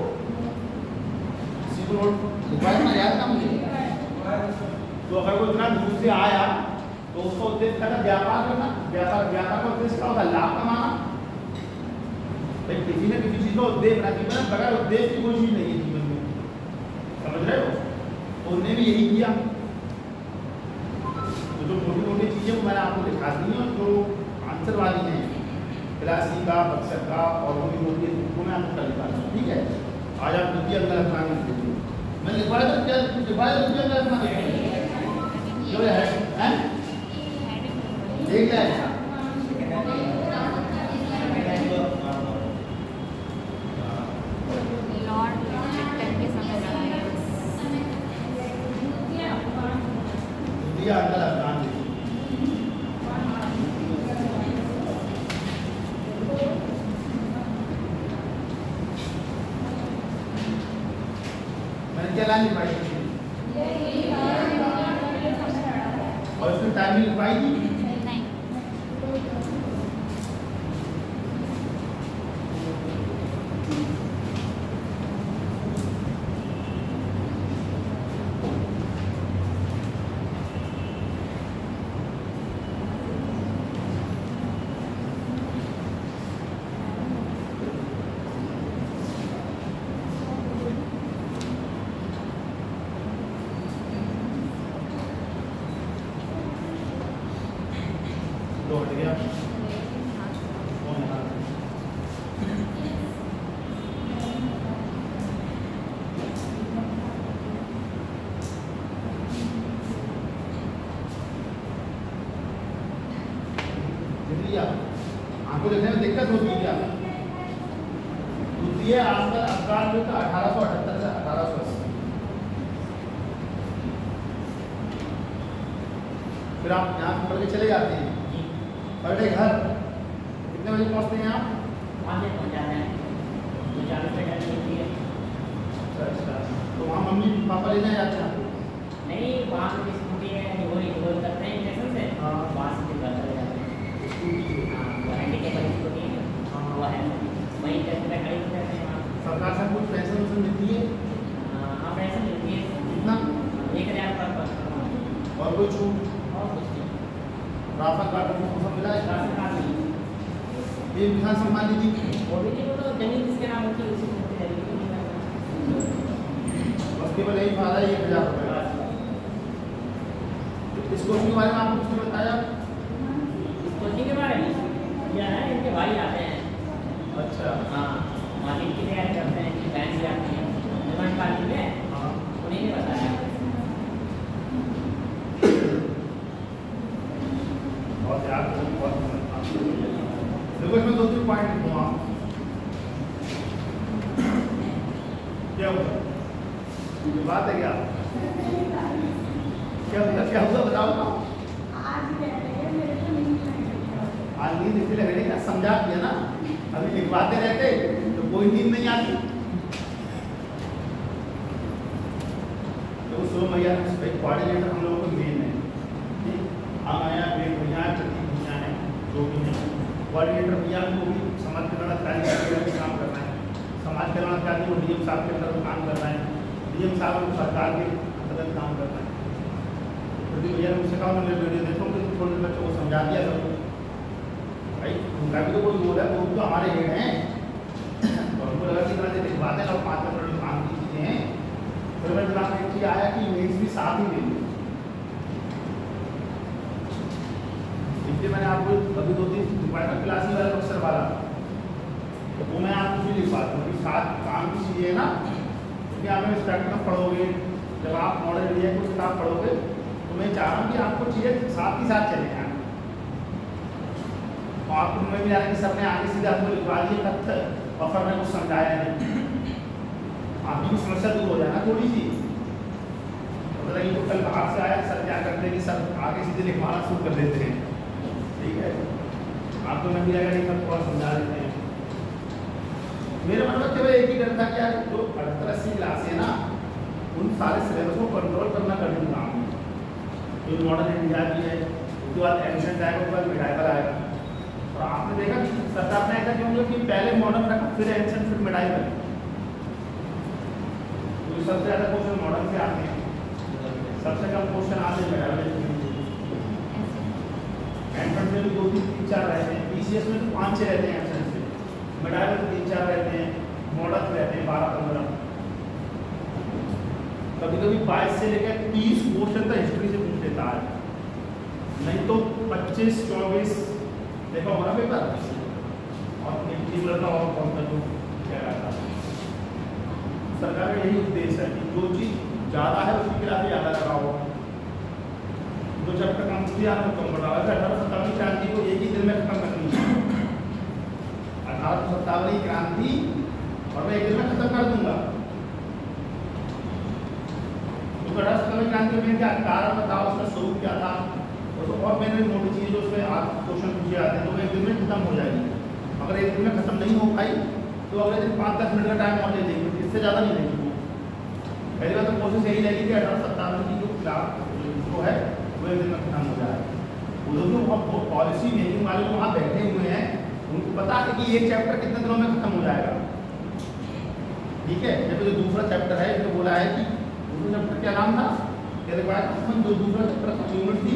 किसी को नोट लिखवाया था, याद था मुझे। तो अगर वो इतना दूर से आया तो उसका उद्देश्य था व्यापार करना। व्यापार का उद्देश्य क्या होता है, लाभ कमाना। भाई किसी न किसी चीज़ का उद्देश्य रखना चाहिए, बगैर उद्देश्य की कोई चीज़ नहीं है जीवन में, समझ रहे हो। तो उन्होंने भी यही किया। तो जो छोटी मोटी चीज़ें मैंने आपको दिखा दी हैं, जो आंसर वाली हैं, क्लासी का, बक्सर का और वो भी मोटी, वो मैं आपको कर दिखा दूँ, ठीक है। आज आप द्वितीय अंक रखना मैं लिखवाया था क्या लिखवाया था क्या अपना जो है हैं देख जाए लॉर्ड विक्टर के समय लड़ाई दिया अंदर अफगान मैंने क्या लाइन लिखवाई थी और उसमें टाइमिंग लिखवाई थी नहीं दो हट गया कौन है दिल्ली आपको देखने में दिक्कत होती है क्या द्वितीय अफगान युद्ध 1878 से 1880 फिर आप यहाँ पढ़ के चले जाते हैं पर डे घर कितने बजे पहुँचते हैं आप 5 बजे पहुँच जाते हैं 2-4 बजे गाड़ी मिलती है। अच्छा तो वहाँ मम्मी पापा लेने जाते हैं नहीं वहाँ पे स्कूटी है डिवोल करते हैं स्टेशन से हाँ। वहाँ से फिर घर चले जाते हैं। स्कूटी हाँ वो हैंडीकेप स्कूटी है हाँ। वो है वहीं टेस्ट में खड़ी करते हैं वहाँ। सरकार से कुछ पेंशन वेंशन मिलती है हाँ पैसे मिलती है कितना 1000 पर और कोई छूट और कुछ नहीं राशन कार्ड को सब मिला है राशन कार्ड नहीं ये किसान सम्मान निधि वो भी नहीं वो तो जमीन जिसके नाम होती है उसी को मिलती है। बस केवल यही फायदा है 1000 रुपये का इस कोचिंग के बारे में आपको किसने बताया इस कोचिंग के बारे में क्या है इनके भाई आते हैं। अच्छा हाँ मालिक की तैयारी करते हैं कि बैंक जाते हैं पेमेंट पार्टी में हाँ उन्हीं ने बताया। बहुत याद बहुत देखो इसमें 2-3 पॉइंट लिखूँगा क्या हुआ ये बात है क्या क्या हुआ बताओ ना आज नींद इसलिए लग रही है समझा दिया ना अभी लिखवाते रहते तो कोई नींद नहीं आती तो सो भैया कोऑर्डिनेटर हम लोगों को मेन है हम आया ब्रेक भैया है प्रतीक भैया है जो भी है कोऑर्डिनेटर भैया को भी समाज कल्याण अधिकारी में काम करना है समाज कल्याण अधिकारी को डीएम साहब के अंदर काम करना है डीएम साहब को सरकार के अंतर्गत काम करना है प्रतीक भैया ने मुझसे कहा मैंने वीडियो देखो कि थोड़े बच्चों को समझा दिया सब भाई उनका भी तो कोई बोल है वो तो हमारे हेड हैं और उनको लगा कि इतना लिखवाते हैं और 5 मिनट काम की चीज़ें हैं फिर मेरे दिमाग में एक चीज़ आया कि इमेज भी साथ ही ले ली इसलिए मैंने आपको अभी 2-3 डिपार्टमेंट क्लास में वाला अक्सर वाला तो वो मैं आपको भी लिखवा दूँ कि साथ काम की चीज़ें है ना क्योंकि आप स्पेक्ट्रम पढ़ोगे जब आप मॉडल इंडिया को किताब पढ़ोगे तो मैं चाह रहा हूँ कि आपको चीज़ें साथ ही साथ चले जाएँ और आपको में भी आने कि सबने आगे सीधे आपको लिखवा दिए तथ्य और फिर मैं कुछ समझाया नहीं आपकी भी समस्या दूर हो जाए ना थोड़ी सी मतलब ये तो कल बाहर से आया सर क्या करते हैं कि सर आगे सीधे लिखवाना शुरू कर देते हैं ठीक है आपको मैं भी आएगा नहीं सब थोड़ा समझा देते हैं मेरे मन में केवल एक ही डर था कि यार जो 78-80 क्लास है ना उन सारे सिलेबस को कंट्रोल करना कठिन काम है जो मॉडल इंडिया भी है उसके बाद एडिशन आएगा उसके बाद मिडाइवल आएगा और आपने देखा कि सरकार ने ऐसा क्यों किया कि पहले मॉडल रखा फिर एडिशन फिर मिडाइवल तो सबसे ज़्यादा क्वेश्चन मॉडल से आते हैं सबसे कम क्वेश्चन आते हैं मिडाइवल एंट्रेंस में भी 2-3-4 रहते हैं पीसीएस में तो 5-6 रहते हैं एडिशन से मिडाइवल 3-4 रहते हैं मॉडल रहते हैं 12-15 कभी कभी 22 से लेकर 30 क्वेश्चन तक हिस्ट्री से पूछ लेता है नहीं तो 25-24 देखा होगा ना पेपर और का और कौन सा जो क्या रहता है सरकार का यही उद्देश्य है कि जो चीज़ ज़्यादा है उसकी क्लास ज़्यादा लगाओ, जो चैप्टर कम किया है कम बढ़ाओ। 1857 क्रांति को एक ही दिन में खत्म करनी है, 1857 क्रांति और मैं एक दिन में खत्म कर दूंगा। तो 1857 क्रांति में क्या कारण बताओ, उसका स्वरूप क्या था, और मैंने मोटी चीज़ जो उसमें क्वेश्चन पूछे जाते हैं तो एक दिन में खत्म हो जाएगी। अगर एक दिन में खत्म नहीं हो पाई तो अगले दिन 5-10 मिनट का टाइम और ले लेंगे, इससे ज़्यादा नहीं लेंगे। पहली बात तो कोशिश यही रहेगी कि 1857 की जो क्लास जो है वो एक दिन में खत्म हो जाए। वो लोग जो वहाँ पॉलिसी मेकिंग वाले लोग वहाँ बैठे हुए हैं उनको पता है कि एक चैप्टर कितने दिनों में खत्म हो जाएगा। ठीक है, जब जो दूसरा चैप्टर है जो बोला है कि दूसरा चैप्टर क्या नाम था, क्या रिक्वायर्ड जो दूसरा चैप्टर यूनिट थी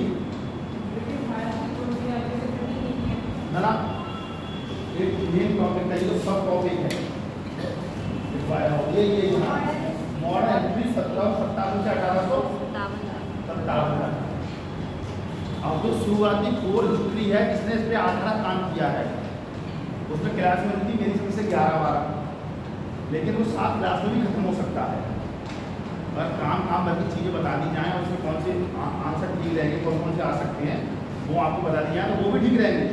ना, एक मेन टॉपिक है, जो सब टॉपिक है ये मॉडर्न एंट्री 1757 से 1857 तक। अब जो शुरुआती कोर हिस्ट्री है जिसने इस पर आधा काम किया है उसमें क्लास में होती मेरी समझ से 11-12, लेकिन वो 7 क्लास में भी खत्म हो सकता है। अगर काम बाकी चीज़ें बता दी जाएँ और उसमें कौन से आंसर ठीक रहेंगे, कौन कौन से आ सकते हैं वो आपको बता दी जाए तो वो भी ठीक रहेंगे।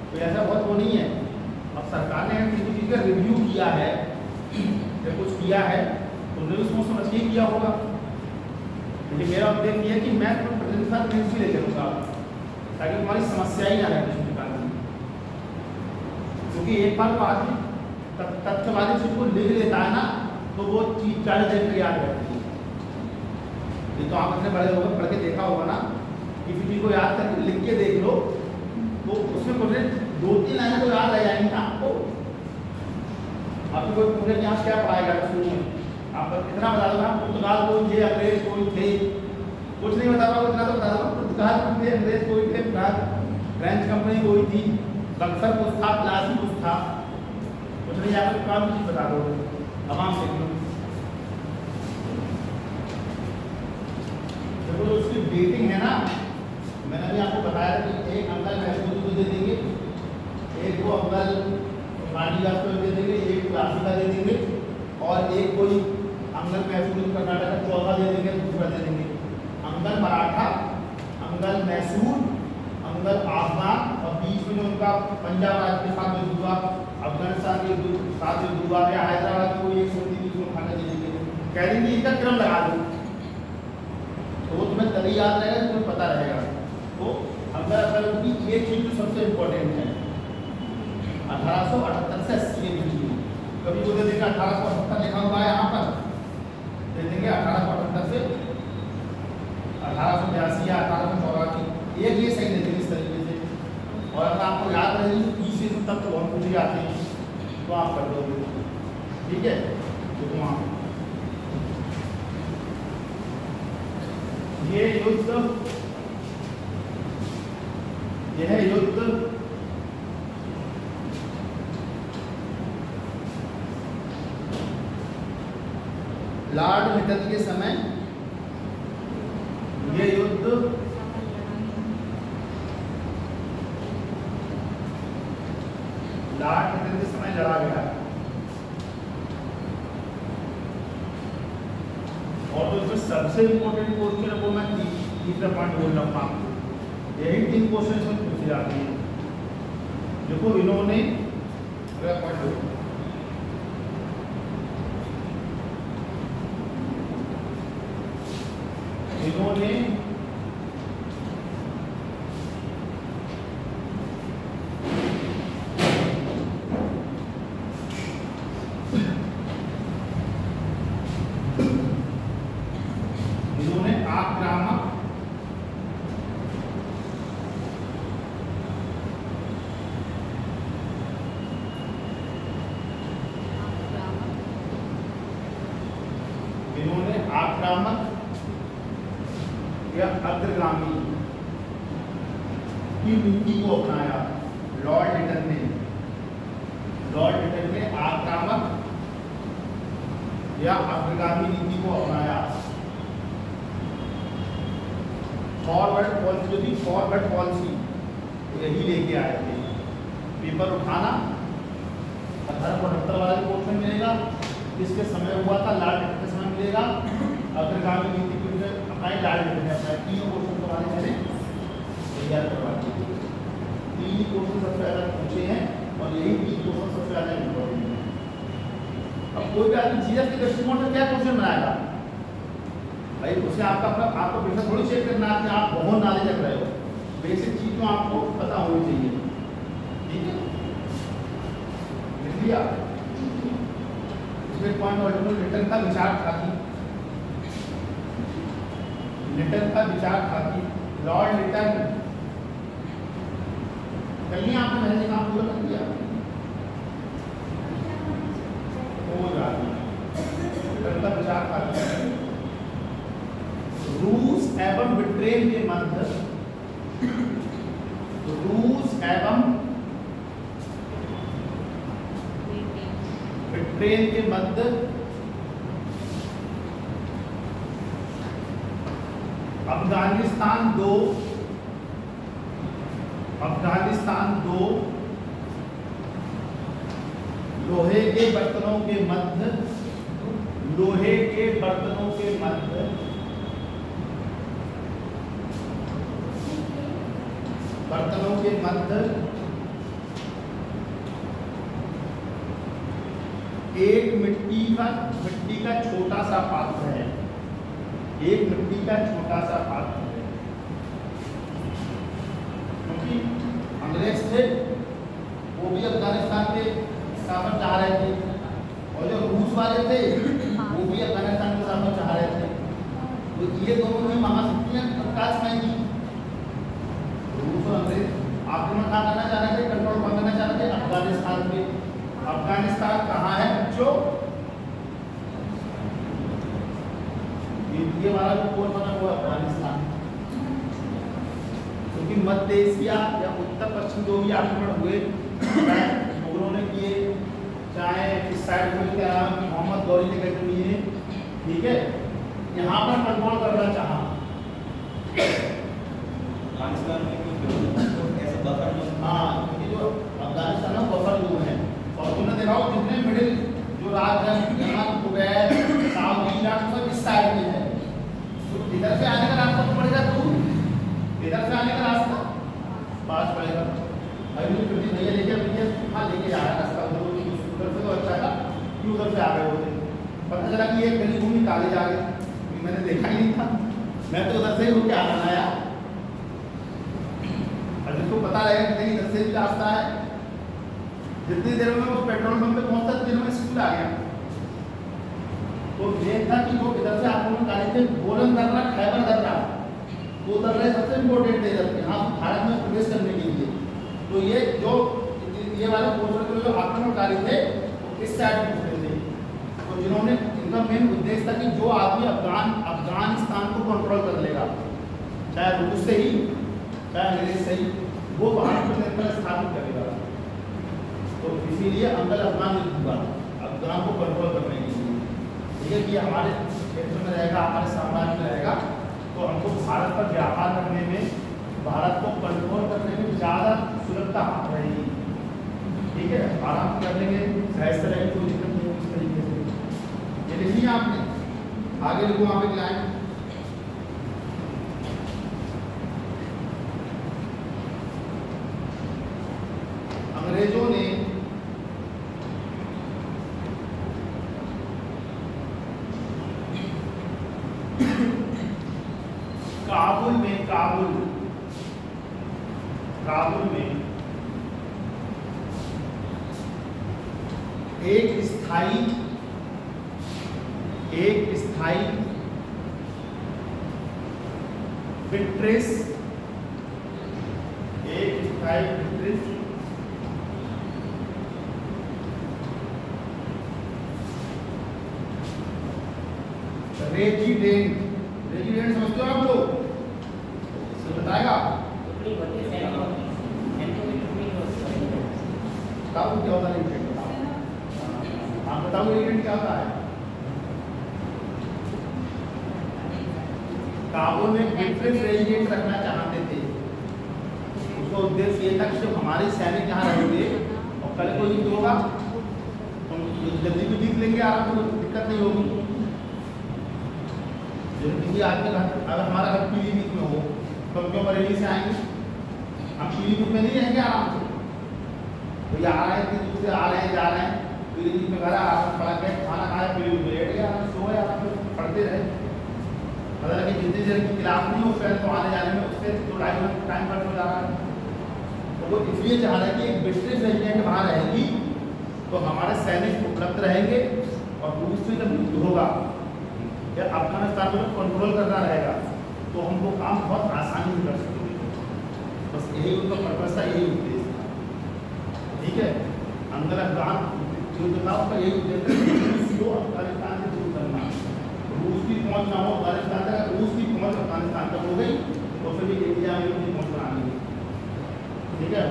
तो ऐसा बहुत वो नहीं है। अब सरकार ने किसी चीज़ का रिव्यू किया है या कुछ किया है तो उन्होंने उसको समझ के किया होगा। लेकिन मेरा उद्देश्य ये है कि मैं प्रतिनिधित्व न्यूज़ भी ले चलूँगा ताकि तुम्हारी समस्या ही ना रहे किसी प्रकार की, क्योंकि एक बार तो आदमी तथ्यवादी चीज़ को लिख लेता है ना तो वो चीज़ 40 दिन में याद रहती है। ये तो आप अपने बड़े लोगों पढ़ के देखा होगा ना, किसी चीज़ को याद करके लिख के देख लो तो उसमें कुछ 2-3 लाइनें तो याद रह जाएंगी ना आपको। आपको कोई पूरे यहाँ क्या पढ़ाएगा शुरू में, आप इतना बता दो ना पुर्तगाल कोई थे, अंग्रेज कोई थे, कुछ नहीं बता पाओ, इतना तो बता दो पुर्तगाल कोई थे, अंग्रेज कोई थे, फ्रेंच कंपनी कोई थी, बक्सर कुछ था, प्लासी कुछ था, कुछ नहीं आप काम चीज़ बता दो तमाम से। देखो उसकी डेटिंग है ना, मैंने अभी आपको बताया कि एक अंकल महसूस को दे देंगे, एक को अंकल पार्टी को दे देंगे, एक राशि का दे देंगे और एक कोई अंकल महसूस कर्नाटक का चौथा दे देंगे, दूसरा दे देंगे। Uncle Maratha, uncle Mysore, uncle Afghan और बीच में जो उनका पंजाब राज्य के साथ जो हुआ, अफगानिस्तान के साथ जो हुआ या हैदराबाद की कोई एक समिति बीच में खाना दे देंगे, कह देंगे इनका क्रम लगा दो तो वो तुम्हें तभी याद रहेगा, तुम्हें पता रहेगा। तो अगर की ये चीज़ जो सबसे इम्पोर्टेंट है 1878 से 80 के बीच में, कभी वो दे देंगे 1878 लिखा हुआ है यहाँ पर, दे देंगे 1878 से 1882 या 1884, एक ये सही दे देंगे इस तरीके से। और अगर आपको याद रहेगी तो 30 से तक तो बहुत पूछे जाते हैं तो आप कर दोगे। ठीक है, तो तुम आप ये युद्ध, यह युद्ध लॉर्ड लिटन के समय, ये युद्ध लॉर्ड लिटन के समय लड़ा गया। और तो इसमें सबसे इम्पोर्टेंट क्वेश्चन है वो मैं तीसरा पॉइंट बोल रहा हूँ आपको, यही 3 क्वेश्चन इसमें पूछे जाते हैं। देखो इन्होंने आक्रामक या अग्रगामी की नीति को अपनाया। लॉर्ड लिटन ने आक्रामक या अग्रगामी नीति को अपनाया। फॉरवर्ड पॉलिसी जो थी, फॉरवर्ड पॉलिसी यही लेके आए थे। पेपर उठाना 1878 वाला क्वेश्चन मिलेगा, किसके समय हुआ था, लॉर्ड लिटन के समय मिलेगा। अग्रगामी नीति के अपनाए लॉर्ड लिटन ने अपनाया। तीनों क्वेश्चन तुम्हारे मैंने तैयार करवा दिए। 3 क्वेश्चन सबसे ज़्यादा पूछे हैं और यही 3 क्वेश्चन सबसे ज़्यादा इम्पोर्टेंट है। अब कोई भी आदमी जीएस के दृष्टिकोण से क्या क्वेश्चन बनाएगा भाई, उसे आपका अपना आपको बेसिक थोड़ी चेक करना है कि आप बहुत नॉलेज रख रहे हो। बेसिक चीज तो आपको पता होनी चाहिए। ठीक है, लिख लिया। इसमें पॉइंट ऑर्डिनल लिटन का विचार था कि लॉर्ड लिटन कल आपने मैंने काम पूरा कर दिया हो जाती लिटन का विचार था कि रूस एवं ब्रिटेन के मध्य अफगानिस्तान 2 लोहे के बर्तनों के मध्य एक मिट्टी का छोटा सा पात्र है। क्योंकि अंग्रेज थे वो भी अफगानिस्तान के शासन चाह रहे थे और जो रूस वाले थे वो भी अफगानिस्तान के शासन चाह रहे थे। तो ये दोनों ही महाशक्तियां प्रकाश में की। रूस और अंग्रेज आक्रमण करना चाह रहे थे, कंट्रोल करना चाह रहे थे अफगानिस्तान पे। अफगानिस्तान कहाँ है बच्चों? ये वाला जो कौन बना हुआ अफगानिस्तान, क्योंकि मध्य एशिया या उत्तर पश्चिम जो भी आक्रमण हुए मुगलों ने किए, चाहे इस साइड में क्या मोहम्मद गौरी ने करके किए, ठीक है, यहाँ पर कंट्रोल करना चाहा। अफगानिस्तान में कुछ ऐसा बफर जोन, हाँ, क्योंकि जो अफगानिस्तान में बफर जोन है और तुमने देखा हो जितने मिडिल जो राज्य है यमन, कुवैत, सऊदी, ईरान सब इस साइड में है। तो इधर से आने का रास्ता तो पड़ेगा दूर, इधर से आने का रास्ता पास पड़ेगा। अभी जो प्रति भैया लेके हाँ लेके जा रहा है रास्ता उधर से, तो अच्छा था कि उधर से आ गए होते। पता चला कि एक गली घूमी काले जा गए, मैंने देखा ही नहीं था, मैं तो उधर से ही रुक के आना आया। अब जिसको पता रहेगा कि इधर से भी रास्ता है, जितनी देर में उस पेट्रोल पंप पे पहुंचा देर में स्कूल आ गया। तो ये था कि जो इधर से आप लोग गाड़ी थे बोलन दर्रा, खैबर दर्रा, वो दर्रे सबसे इम्पोर्टेंट थे इधर यहाँ भारत में प्रवेश करने के लिए। तो ये जो ये वाले पोर्टल जो आक्रमणकारी थे वो इस साइड में घुसे थे। तो जिन्होंने इनका मेन उद्देश्य था कि जो आदमी अफगानिस्तान को कंट्रोल कर लेगा, चाहे रूस से ही चाहे अंग्रेज से ही, वो भारत को निर्भर स्थापित करेगा। तो इसीलिए अंगल अफगान युद्ध हुआ अफगान को कंट्रोल करने के लिए। ठीक है कि हमारे क्षेत्र में रहेगा, हमारे साम्राज्य में रहेगा, तो हमको भारत पर व्यापार करने में, भारत को कंट्रोल करने में ज़्यादा सुलभता रहेगी। ठीक है, आराम कर लेंगे, सहज से रहेंगे, कोई दिक्कत नहीं इस तरीके से। ये लिखिए आपने, आगे लिखो वहाँ पे लाइन। अंग्रेजों ने काबुल में एक स्थायी फिट्रेस रेजिडेंट समझते हो आप लोग? बताएगा बताओ क्या होता है रेजिडेंट? बताओ, हाँ बताओ रेजिडेंट क्या होता है? काबुल में फिट्रेस रेजिडेंट रखना चाहते थे। उसका उद्देश्य ये था कि सिर्फ हमारे सैनिक यहाँ रहेंगे और कल कोई युद्ध होगा जल्दी भी जीत लेंगे, आराम से, दिक्कत नहीं होगी। जब किसी आदमी का अगर हमारा घर पीलीभीत में हो तो हम क्यों बरेली से आएंगे? हम पीलीभीत में नहीं रहेंगे आराम से। तो ये आ रहे हैं, दूर से आ रहे हैं, जा रहे हैं, पीलीभीत में घर आराम पड़ा के खाना खाया, पीलीभीत में लेट गया, सोए, आराम से पढ़ते रहे। मतलब कि जितनी देर की क्लास नहीं हो उससे तो आने जाने में उससे 2-2.5 घंटे टाइम खर्च हो जा रहा है। तो वो इसलिए चाह रहे हैं कि एक ब्रिटिश रेजिडेंट वहाँ रहेगी तो हमारे सैनिक उपलब्ध रहेंगे और रूस से जब युद्ध होगा या अफगानिस्तान में कंट्रोल करना रहेगा तो हम वो काम बहुत आसानी से कर सकेंगे। बस यही उनका पर्पस था, यही उद्देश्य था। ठीक है, अंदर अफगान युद्ध था, उसका यही उद्देश्य जो अफगानिस्तान से शुरू करना, रूस की पहुँच ना हो अफगानिस्तान तक, रूस की पहुँच अफगानिस्तान तक हो गई तो फिर भी इंडिया में अपनी पहुँच बनानी है। ठीक है,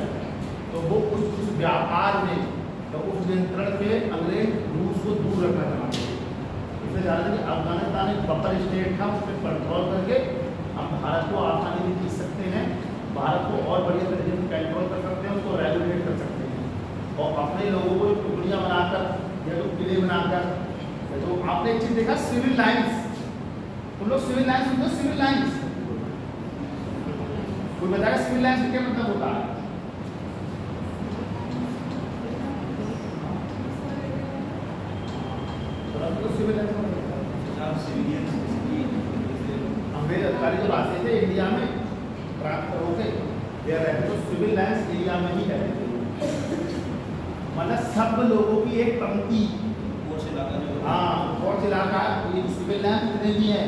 तो वो उस व्यापार में तो उस नियंत्रण पे अंग्रेज रूस को दूर रखना चाहते थे। इससे ज़्यादा कि अफगानिस्तान एक बफर स्टेट था, उस पर कंट्रोल करके हम भारत को आसानी से जीत सकते हैं, भारत को और बढ़िया तरीके से कंट्रोल कर सकते हैं, उसको रेगुलेट कर सकते हैं और अपने लोगों को टुकड़ियाँ बनाकर या तो किले बनाकर। तो आपने एक चीज़ देखा, सिविल लाइन्स, तुम लोग सिविल लाइन्स सुनते हो? सिविल लाइन्स कोई बताएगा सिविल लाइन्स का क्या मतलब होता है? तो सिविल लाइन्स अंग्रेज अधिकारी जब आते थे इंडिया में प्राप्त होके या रहते तो सिविल लाइन्स एरिया में ही रहते थे। मतलब सब लोगों की एक पंक्ति, हाँ फोर्स इलाका, ये सिविल लाइन कितने भी हैं,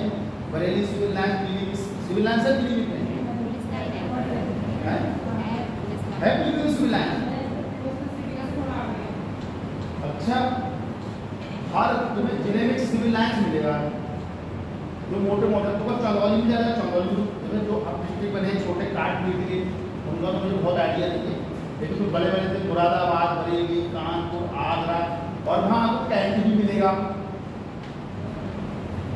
Bareilly civil line, Pilibhit civil line से पीलीभीत में है पीलीभीत सिविल लाइन। अच्छा, हर तुम्हें जिले में सिविल लाइन मिलेगा जो मोटे मोटे, तो चंदौली में ज़्यादा, चंदौली में जो अब डिस्ट्रिक्ट बने छोटे काट पीट के उनका तो मुझे बहुत आइडिया नहीं है, लेकिन जो बड़े बड़े थे मुरादाबाद, बरेली, कानपुर, आगरा, और वहाँ आपको कैंट भी मिलेगा,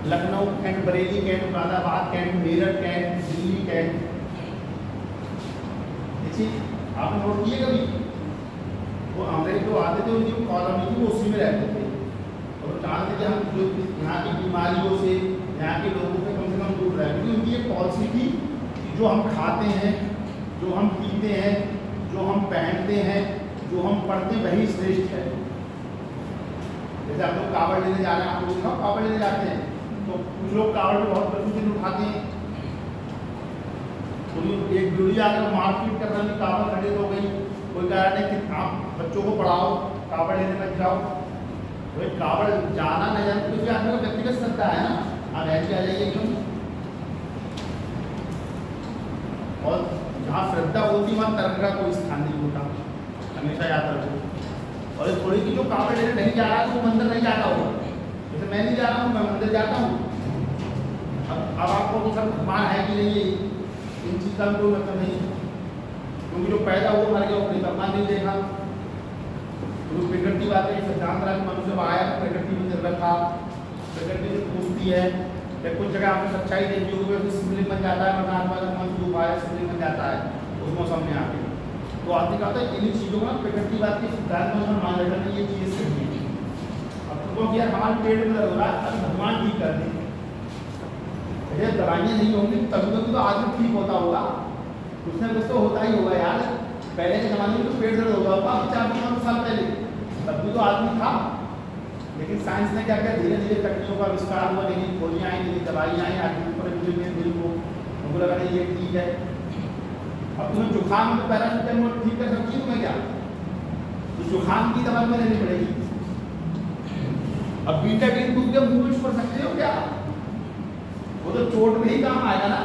Lucknow cantt, Bareilly cantt, Moradabad cantt, Meerut cantt, Delhi cantt. देखिए आपने नोट किए कभी? वो अंग्रेज जो आते थे उनकी कॉलोनी थी वो उसी में रहते थे और चाहते थे हम जो यहाँ की बीमारियों से, यहाँ के लोगों से कम दूर रहे, क्योंकि उनकी एक पॉलिसी थी कि जो हम खाते हैं, जो हम पीते हैं, जो हम पहनते हैं, जो हम पढ़ते हैं वही श्रेष्ठ है। जैसे आप लोग कावड़ लेने जा रहे हैं, आप लोग दिखाओ कावड़ लेने जाते हैं तो कुछ लोग कावड़ में बहुत प्रतिदिन उठाते हैं, तो एक बुढ़िया अगर मारपीट कर रही कावड़ खड़े हो गई, कोई कह रहा है कि आप बच्चों को पढ़ाओ, कावड़ लेने मत जाओ, तो कावड़ जाना नहीं जाना कुछ आदमी का व्यक्तिगत श्रद्धा है ना, आप ऐसे आ जाइए क्यों। और जहाँ श्रद्धा होती वहाँ तर्क का कोई स्थान नहीं होता, हमेशा याद रखो। और इस थोड़ी की जो कावड़ लेने नहीं जा रहा तो वो मंदिर नहीं जाता होगा, जैसे मैं नहीं जा रहा हूँ, मैं मंदिर जाता हूँ। अब आपको तो सब मान है कि नहीं, इन चीज़ का कोई मतलब नहीं, क्योंकि जो पैदा हुआ मर गया अपने भगवान नहीं देखा। तो प्रकृति बात है, सिद्धांत राज मनुष्य आया तो प्रकृति में निर्भर था, प्रकृति से पूछती है, या कुछ जगह आपने सच्चाई देखी होगी तो शिवलिंग बन जाता है, मरनात्मा का मन डूब आया शिवलिंग बन जाता है उस मौसम में आके। तो आपने कहा था इन्हीं चीज़ों का प्रकृति बात के सिद्धांत में मान लेना नहीं, ये चीज़ सही है। अब तो यार हमारे पेट में दर्द हो रहा है, अभी भगवान ठीक कर दें, ये दवाइयाँ नहीं होंगी तभी तो आदमी ठीक होता होगा, कुछ ना कुछ तो होता ही होगा यार। पहले के ज़माने में तो पेट दर्द होता होगा, 4-5 साल पहले तब भी तो आदमी था, लेकिन साइंस ने क्या किया, धीरे धीरे तकनीकों का आविष्कार हुआ, लेकिन खोजियाँ आई, लेकिन दवाइयाँ आई, आदमी पर दिल को उनको लगा नहीं ये ठीक है। अब तुम्हें जुकाम में पैरासीटामोल ठीक कर सकती है तुम्हें क्या, तो जुकाम की दवा में लेनी पड़ेगी। अब बीटाडीन दूध के मुँह में पड़ सकते हो क्या, वो तो चोट में ही काम आएगा ना,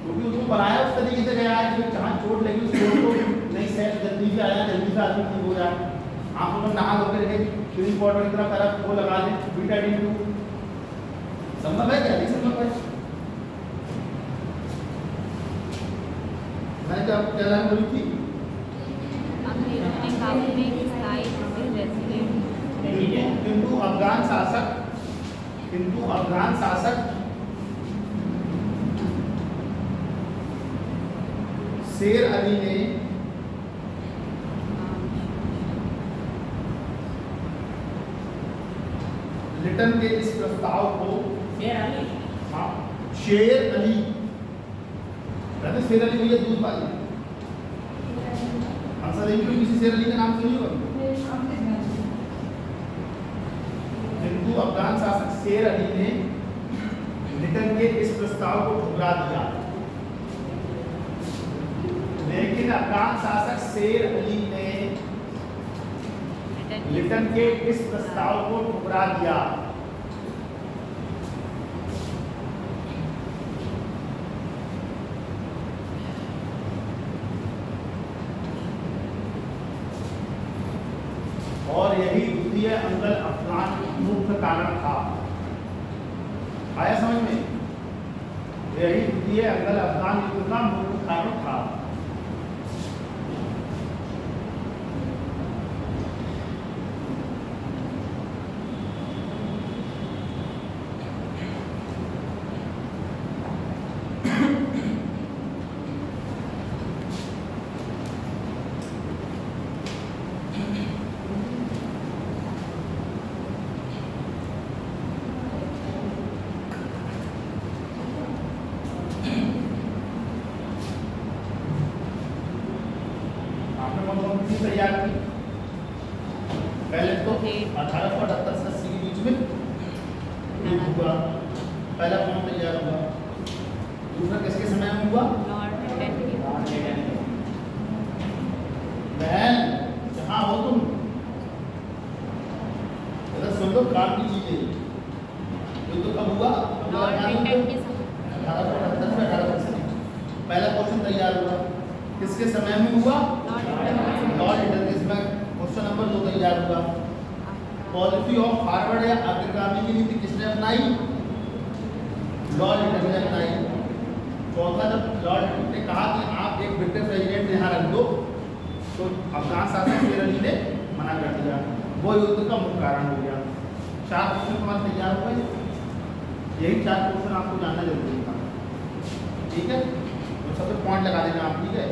क्योंकि उसको बनाया उस तरीके से गया है कि जहाँ चोट लगी उस चोट को नहीं सेट जल्दी से आया, जल्दी से आदमी ठीक हो जाए। आप लोग नहा धो के क्लीन पाउडर की तरफ वो लगा दें, बीटाडीन दूध संभव है क्या? नहीं संभव है। मैंने क्या लाइन बोली थी? अंग्रेजों ने काबुल में एक स्थायी रेजिडेंट किंतु अफगान शासक शेर अली ने लिटन के इस प्रस्ताव को शेर अली हाँ शेर अली शेर अली भैया दूध वाली आंसर देखिए किसी शेर अली का नाम सुनिए कभी हिंदू अफगान शासक शेर अली ने लिटन के इस प्रस्ताव को ठुकरा दिया, लेकिन अफगान शासक शेर अली ने लिटन के इस प्रस्ताव को ठुकरा दिया। और यही द्वितीय अंगल अफगान मुख्य कारण था। आया समझ में? यही द्वितीय अंगल अफगान युद्ध का मुख्य कारण था। तैयार की पहले तो 1878 से 80 के बीच में हुआ, पहला कौन तैयार हुआ, दूसरा किसके समय में हुआ, बहन जहाँ हो तुम इधर सुन लो, काम की चीजें युद्ध कब हुआ, 1878 से 1880। पहला क्वेश्चन तैयार हुआ किसके समय में हुआ, लॉर्ड लिटन। इसमें क्वेश्चन नंबर 2 तैयार हुआ, पॉलिसी ऑफ फॉरवर्ड या अग्रगामी की नीति किसने अपनाई, लॉर्ड लिटन ने अपनाई। चौथा, जब लॉर्ड लिटन ने कहा कि आप एक ब्रिटिश रेजिडेंट यहाँ रख दो, तो अफगान शासक शेर अली ने मना कर दिया, वो युद्ध का मुख्य कारण हो गया। 4 क्वेश्चन तुम्हारे तैयार हुए, यही 4 क्वेश्चन आपको जानना जरूरी था, ठीक है। तो सबसे पॉइंट लगा देना आप, ठीक है।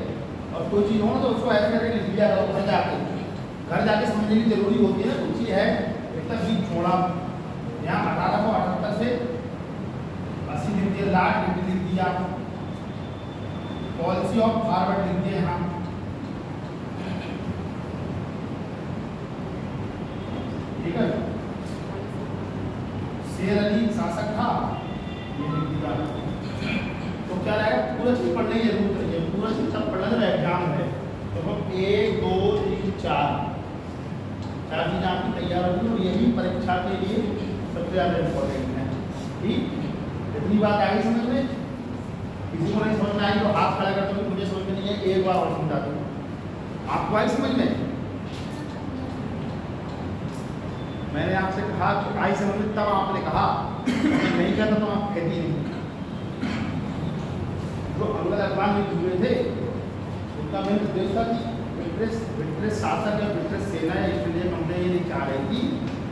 और कोई चीज़ हो ना तो उसको ऐसे करके लिख लिया करो, घर जाके समझने की जरूरी होती है ना। कोई चीज़ है इतना बीच छोड़ा, यहाँ 1878 से 80 लिख दिया, लास्ट लिख दिया, पॉलिसी ऑफ फॉरवर्ड लिख दिया यहाँ, ठीक है। शेर अली शासक था, ये लिख दिया। तो क्या रहेगा, पूरा चीज पढ़ने की जरूरत है, पूरा चीज सब पढ़ना जब एग्जाम है तो हम 1 2 3 4 चीजें आपकी तैयार होगी, और यही परीक्षा के लिए सबसे ज्यादा इम्पोर्टेंट है, ठीक। इतनी बात आई समझ में, किसी को नहीं समझ में आई तो हाथ खड़ा करते हुए मुझे समझ में नहीं है, एक बार और समझा दूँ, आपको आई समझ में। मैंने आपसे कहा कि आई समझ में, तब आपने कहा, नहीं कहता तो आप कहती नहीं। जो अंगल अफगान युद्ध हुए थे उनका मेन उद्देश्य था कि ब्रिटिश शासक या ब्रिटिश सेना या ईस्ट इंडिया कंपनी ये नहीं चाह रही थी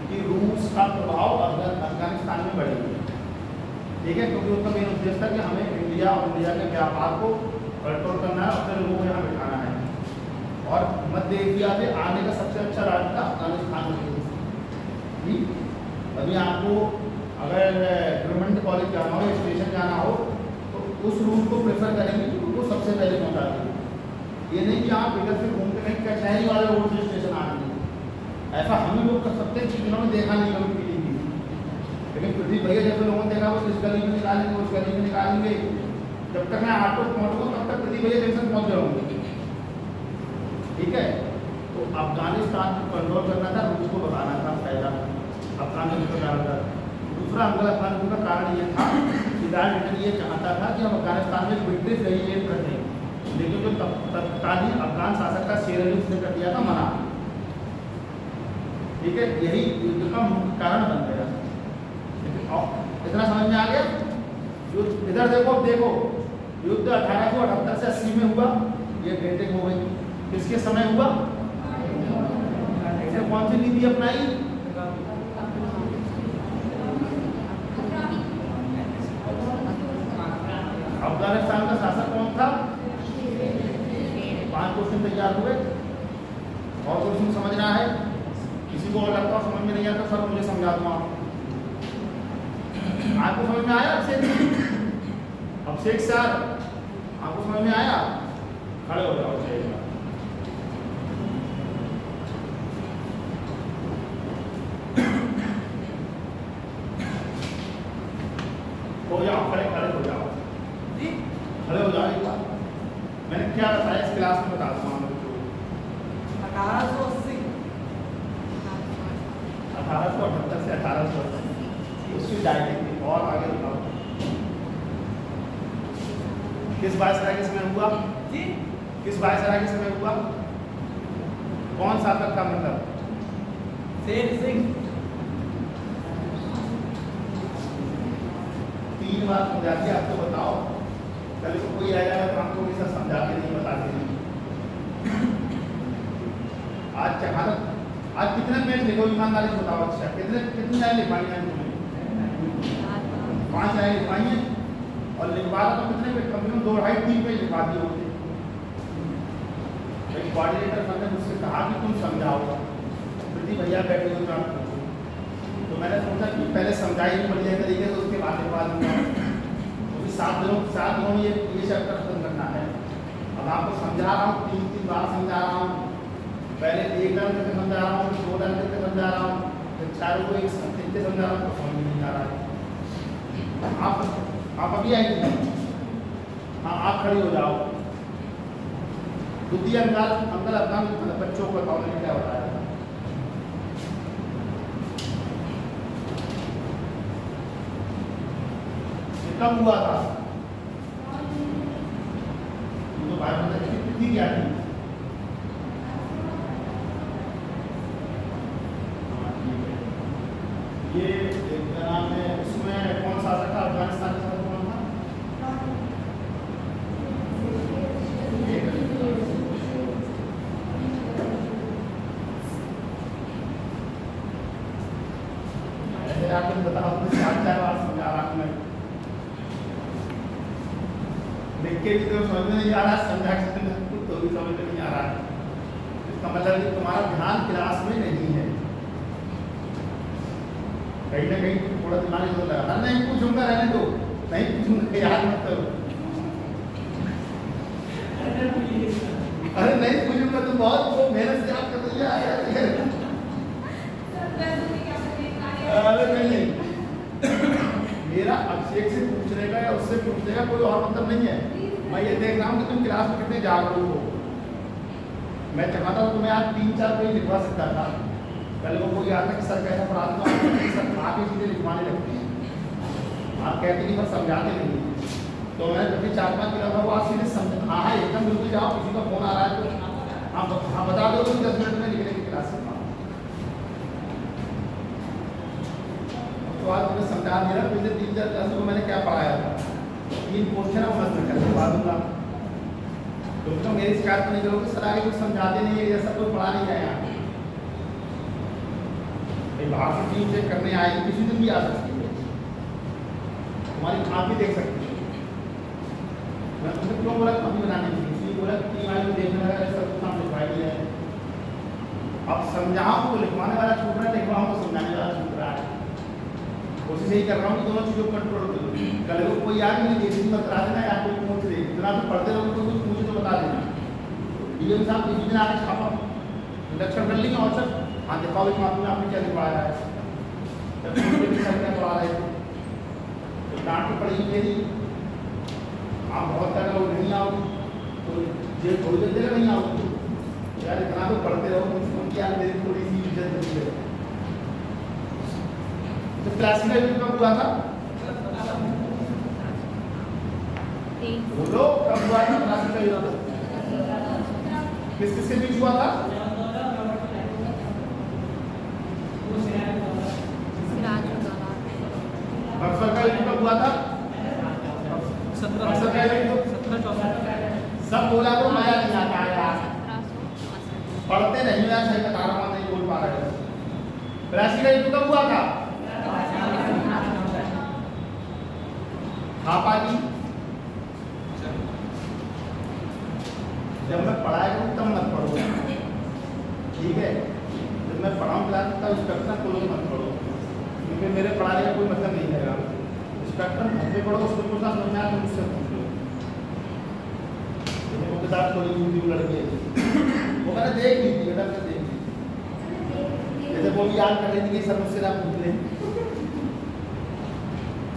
कि रूस का प्रभाव अफगानिस्तान में बढ़े, ठीक है। क्योंकि उनका मेन उद्देश्य था कि हमें इंडिया और इंडिया के व्यापार को कंट्रोल करना है, अपने लोगों को यहाँ बिठाना है। और मध्य एशिया से आने का सबसे अच्छा राज्य था अफगानिस्तान में, ठीक। अभी आपको अगर गवर्नमेंट कॉलेज जाना हो, स्टेशन जाना हो, उस रूट को प्रेफर करेंगे कि उनको सबसे पहले पहुंचा दें। ये नहीं कि आप इधर से घूमते कहीं कचहरी वाले रोड से स्टेशन आ रहे हैं, ऐसा हम लोग कर सकते हैं। जिन्होंने देखा नहीं कभी फीलिंग की, लेकिन पृथ्वी भैया जैसे लोगों ने देखा वो इस गली में निकालेंगे, उस गली में निकालेंगे। जब तक मैं ऑटो पहुँचूँगा तब तक पृथ्वी भैया जंक्शन पहुँच जाऊँगी, ठीक है। तो अफगानिस्तान को कंट्रोल करना था, रूस को बताना था फायदा अफगान युद्ध का कारण था। दूसरा अंगल अफगान युद्ध का कारण ये था कि लॉर्ड लिटन ये चाहता था कि हम अफगानिस्तान में ब्रिटिश रेजिडेंट कर दें, लेकिन जो तत्कालीन अफगान शासक का शेर अली उसने कर दिया था मना, ठीक है। यही युद्ध का मुख्य कारण बन गया। इतना समझ में आ गया। इधर देखो, देखो युद्ध 1878 से 80 में हुआ, ये डेटिंग हो गई। किसके समय हुआ, इसने कौन सी नीति अपनाई, अफगानिस्तान का शासक कौन था। 5 क्वेश्चन तैयार हुए, और क्वेश्चन समझना है। किसी को और लगता हो समझ में नहीं आता सर मुझे समझा दूँ आप, आपको समझ में आया? अभिषेक सर आपको समझ में आया? खड़े हो जाओ। हो जाओ, खड़े हो जाओ, खड़े हो जाओ। एक बार मैंने क्या बताया इस क्लास में बता दूँ हम लोग को। 1880 1878 से 1880 उसकी डायरेक्ट थी। और आगे बताओ किस वायसराय के समय हुआ? जी किस वायसराय के समय हुआ? कौन शासक था? मतलब शेर सिंह। 3 बार समझा दिया। आप तो बताओ, कल को कोई आएगा तो हमको ये सब समझा के नहीं बताते हैं। आज कितने पेज लिखो ईमानदारी से बताओ। अच्छा कितनी लाइन लिखवाई है तुमने? 5 लाइन लिखवाई है। और लिखवा तो कितने पेज? कम से कम 2-2.5-3 पेज लिखवा दिए होते। कोऑर्डिनेटर सर ने मुझसे कहा कि तुम समझाओ। प्रीति भैया बैठे हुए तो आप पूछो। तो मैंने सोचा कि पहले समझाई बढ़िया तरीके से, उसके बाद लिखवा दूंगा। 7 दिनों में ये चैप्टर खत्म करना है। अब आपको समझा रहा हूँ, 3 बार समझा रहा हूँ। पहले 1 लाइन करके समझा रहा हूँ, 2 लाइन करके समझा रहा हूँ, फिर 4 को एक तरीके समझा रहा हूँ, तो समझ नहीं आ रहा है। आप अभी आएंगे? हाँ, आप खड़ी हो जाओ। द्वितीय अंकल अपना बच्चों को बताओ मैंने क्या बताया था। कब हुआ था? तो भाई मतलब कितनी क्या थी? ये नाम है, उसमें कौन सा था? अफगानिस्तान का कौन था? आपको बताओ, 4 बार समझा रहा हूँ मैं। देख के भी तो समझ में नहीं आ रहा, समझा के तो भी समझ में नहीं आ रहा। इसका मतलब कि तुम्हारा ध्यान क्लास में नहीं है। कहीं ना कहीं थोड़ा दिमाग इधर लगा। नहीं पूछूंगा, रहने दो, नहीं पूछूंगा, याद मत करो। अरे नहीं पूछूंगा तो बहुत मेहनत से आप कर दिया। अरे नहीं, मेरा अभिषेक से पूछने का या उससे पूछने का कोई और मतलब नहीं है। मैं ये देख रहा हूँ कि तुम क्लास में कितने जागरूक हो। मैं चाहता हूँ तुम्हें आज 3-4 पेज लिखवा सकता था। पहले वो कोई आता कि सर कैसा पढ़ा दो, सर आके चीज़ें लिखवाने लगती हैं। आप कहते नहीं पर समझाते नहीं। तो मैं जब भी 4-5 किलो था वो आप सीधे समझ हाँ एकदम बिल्कुल जाओ। किसी का फोन आ रहा है तो हाँ बता दो तो 10 मिनट में लिखने की क्लास से। तो आज मुझे समझा दिया। पिछले 3-4 क्लास को मैंने क्या पढ़ाया था। 3 क्वेश्चन है, मैं करवा दूंगा। तो मेरी शिकायत तो नहीं करोगे सर आगे कुछ समझाते नहीं है, जैसा कोई पढ़ा नहीं है। यहाँ बाहर की टीम चेक करने आएगी, किसी दिन भी आ सकती है, तुम्हारी आप भी देख सकते हो। मैं तुमसे क्यों बोला कॉपी बनाने की? इसलिए बोला टीम आई को देखने लगा सब कुछ हम लिखवाई दिया है। अब समझाओ तो लिखवाने वाला छूट रहा है, लिखवाओ तो समझाने वाला छूट रहा है। कोशिश यही कर रहा हूँ कि दोनों चीज़ों को कंट्रोल करो। कल को कोई याद नहीं देखी मत करा देना, या कोई पूछ दे, इतना तो पढ़ते रहो तो कुछ पूछे तो बता देना। डीएम साहब किसी दिन आगे छापा लक्षण कर लेंगे और सर हाँ दिखाओ इस मामले में आपने क्या दिखाया है। जब सर क्या पढ़ा रहे थे तो डांट पड़ेगी मेरी। आप बहुत सारे लोग नहीं आओ तो ये थोड़ी देर देगा नहीं आओ यार, इतना तो पढ़ते रहो मुझको क्या मेरी थोड़ी सी इज्जत होती है। तो क्लासिकल युग कब हुआ था? बोलो कब हुआ था क्लासिकल युग? किस किसके बीच हुआ था? बक्सर का युग कब हुआ था? 1764 सब बोला तो मजा नहीं आता यार, पढ़ते नहीं यार। सही बता रहा हूँ, नहीं बोल पा रहे। क्लासिकल युग कब हुआ था? थापा जी जब मैं पढ़ाया करूँ तब मत पढ़ो, ठीक है? जब मैं पढ़ाऊँ क्लास तब इंस्ट्रक्शन खोलो मत पढ़ो, क्योंकि मेरे पढ़ाने का कोई मतलब नहीं है। स्पेक्ट्रम घर पे पढ़ो, उसको कुछ ना समझ में आया तो मुझसे पूछ लो। वो किताब थोड़ी यूट्यूब लड़की है, वो मैंने देख ली थी, बेटा मैंने देख ली। जैसे वो भी याद कर रही थी कि सर मुझसे ना पूछ लें।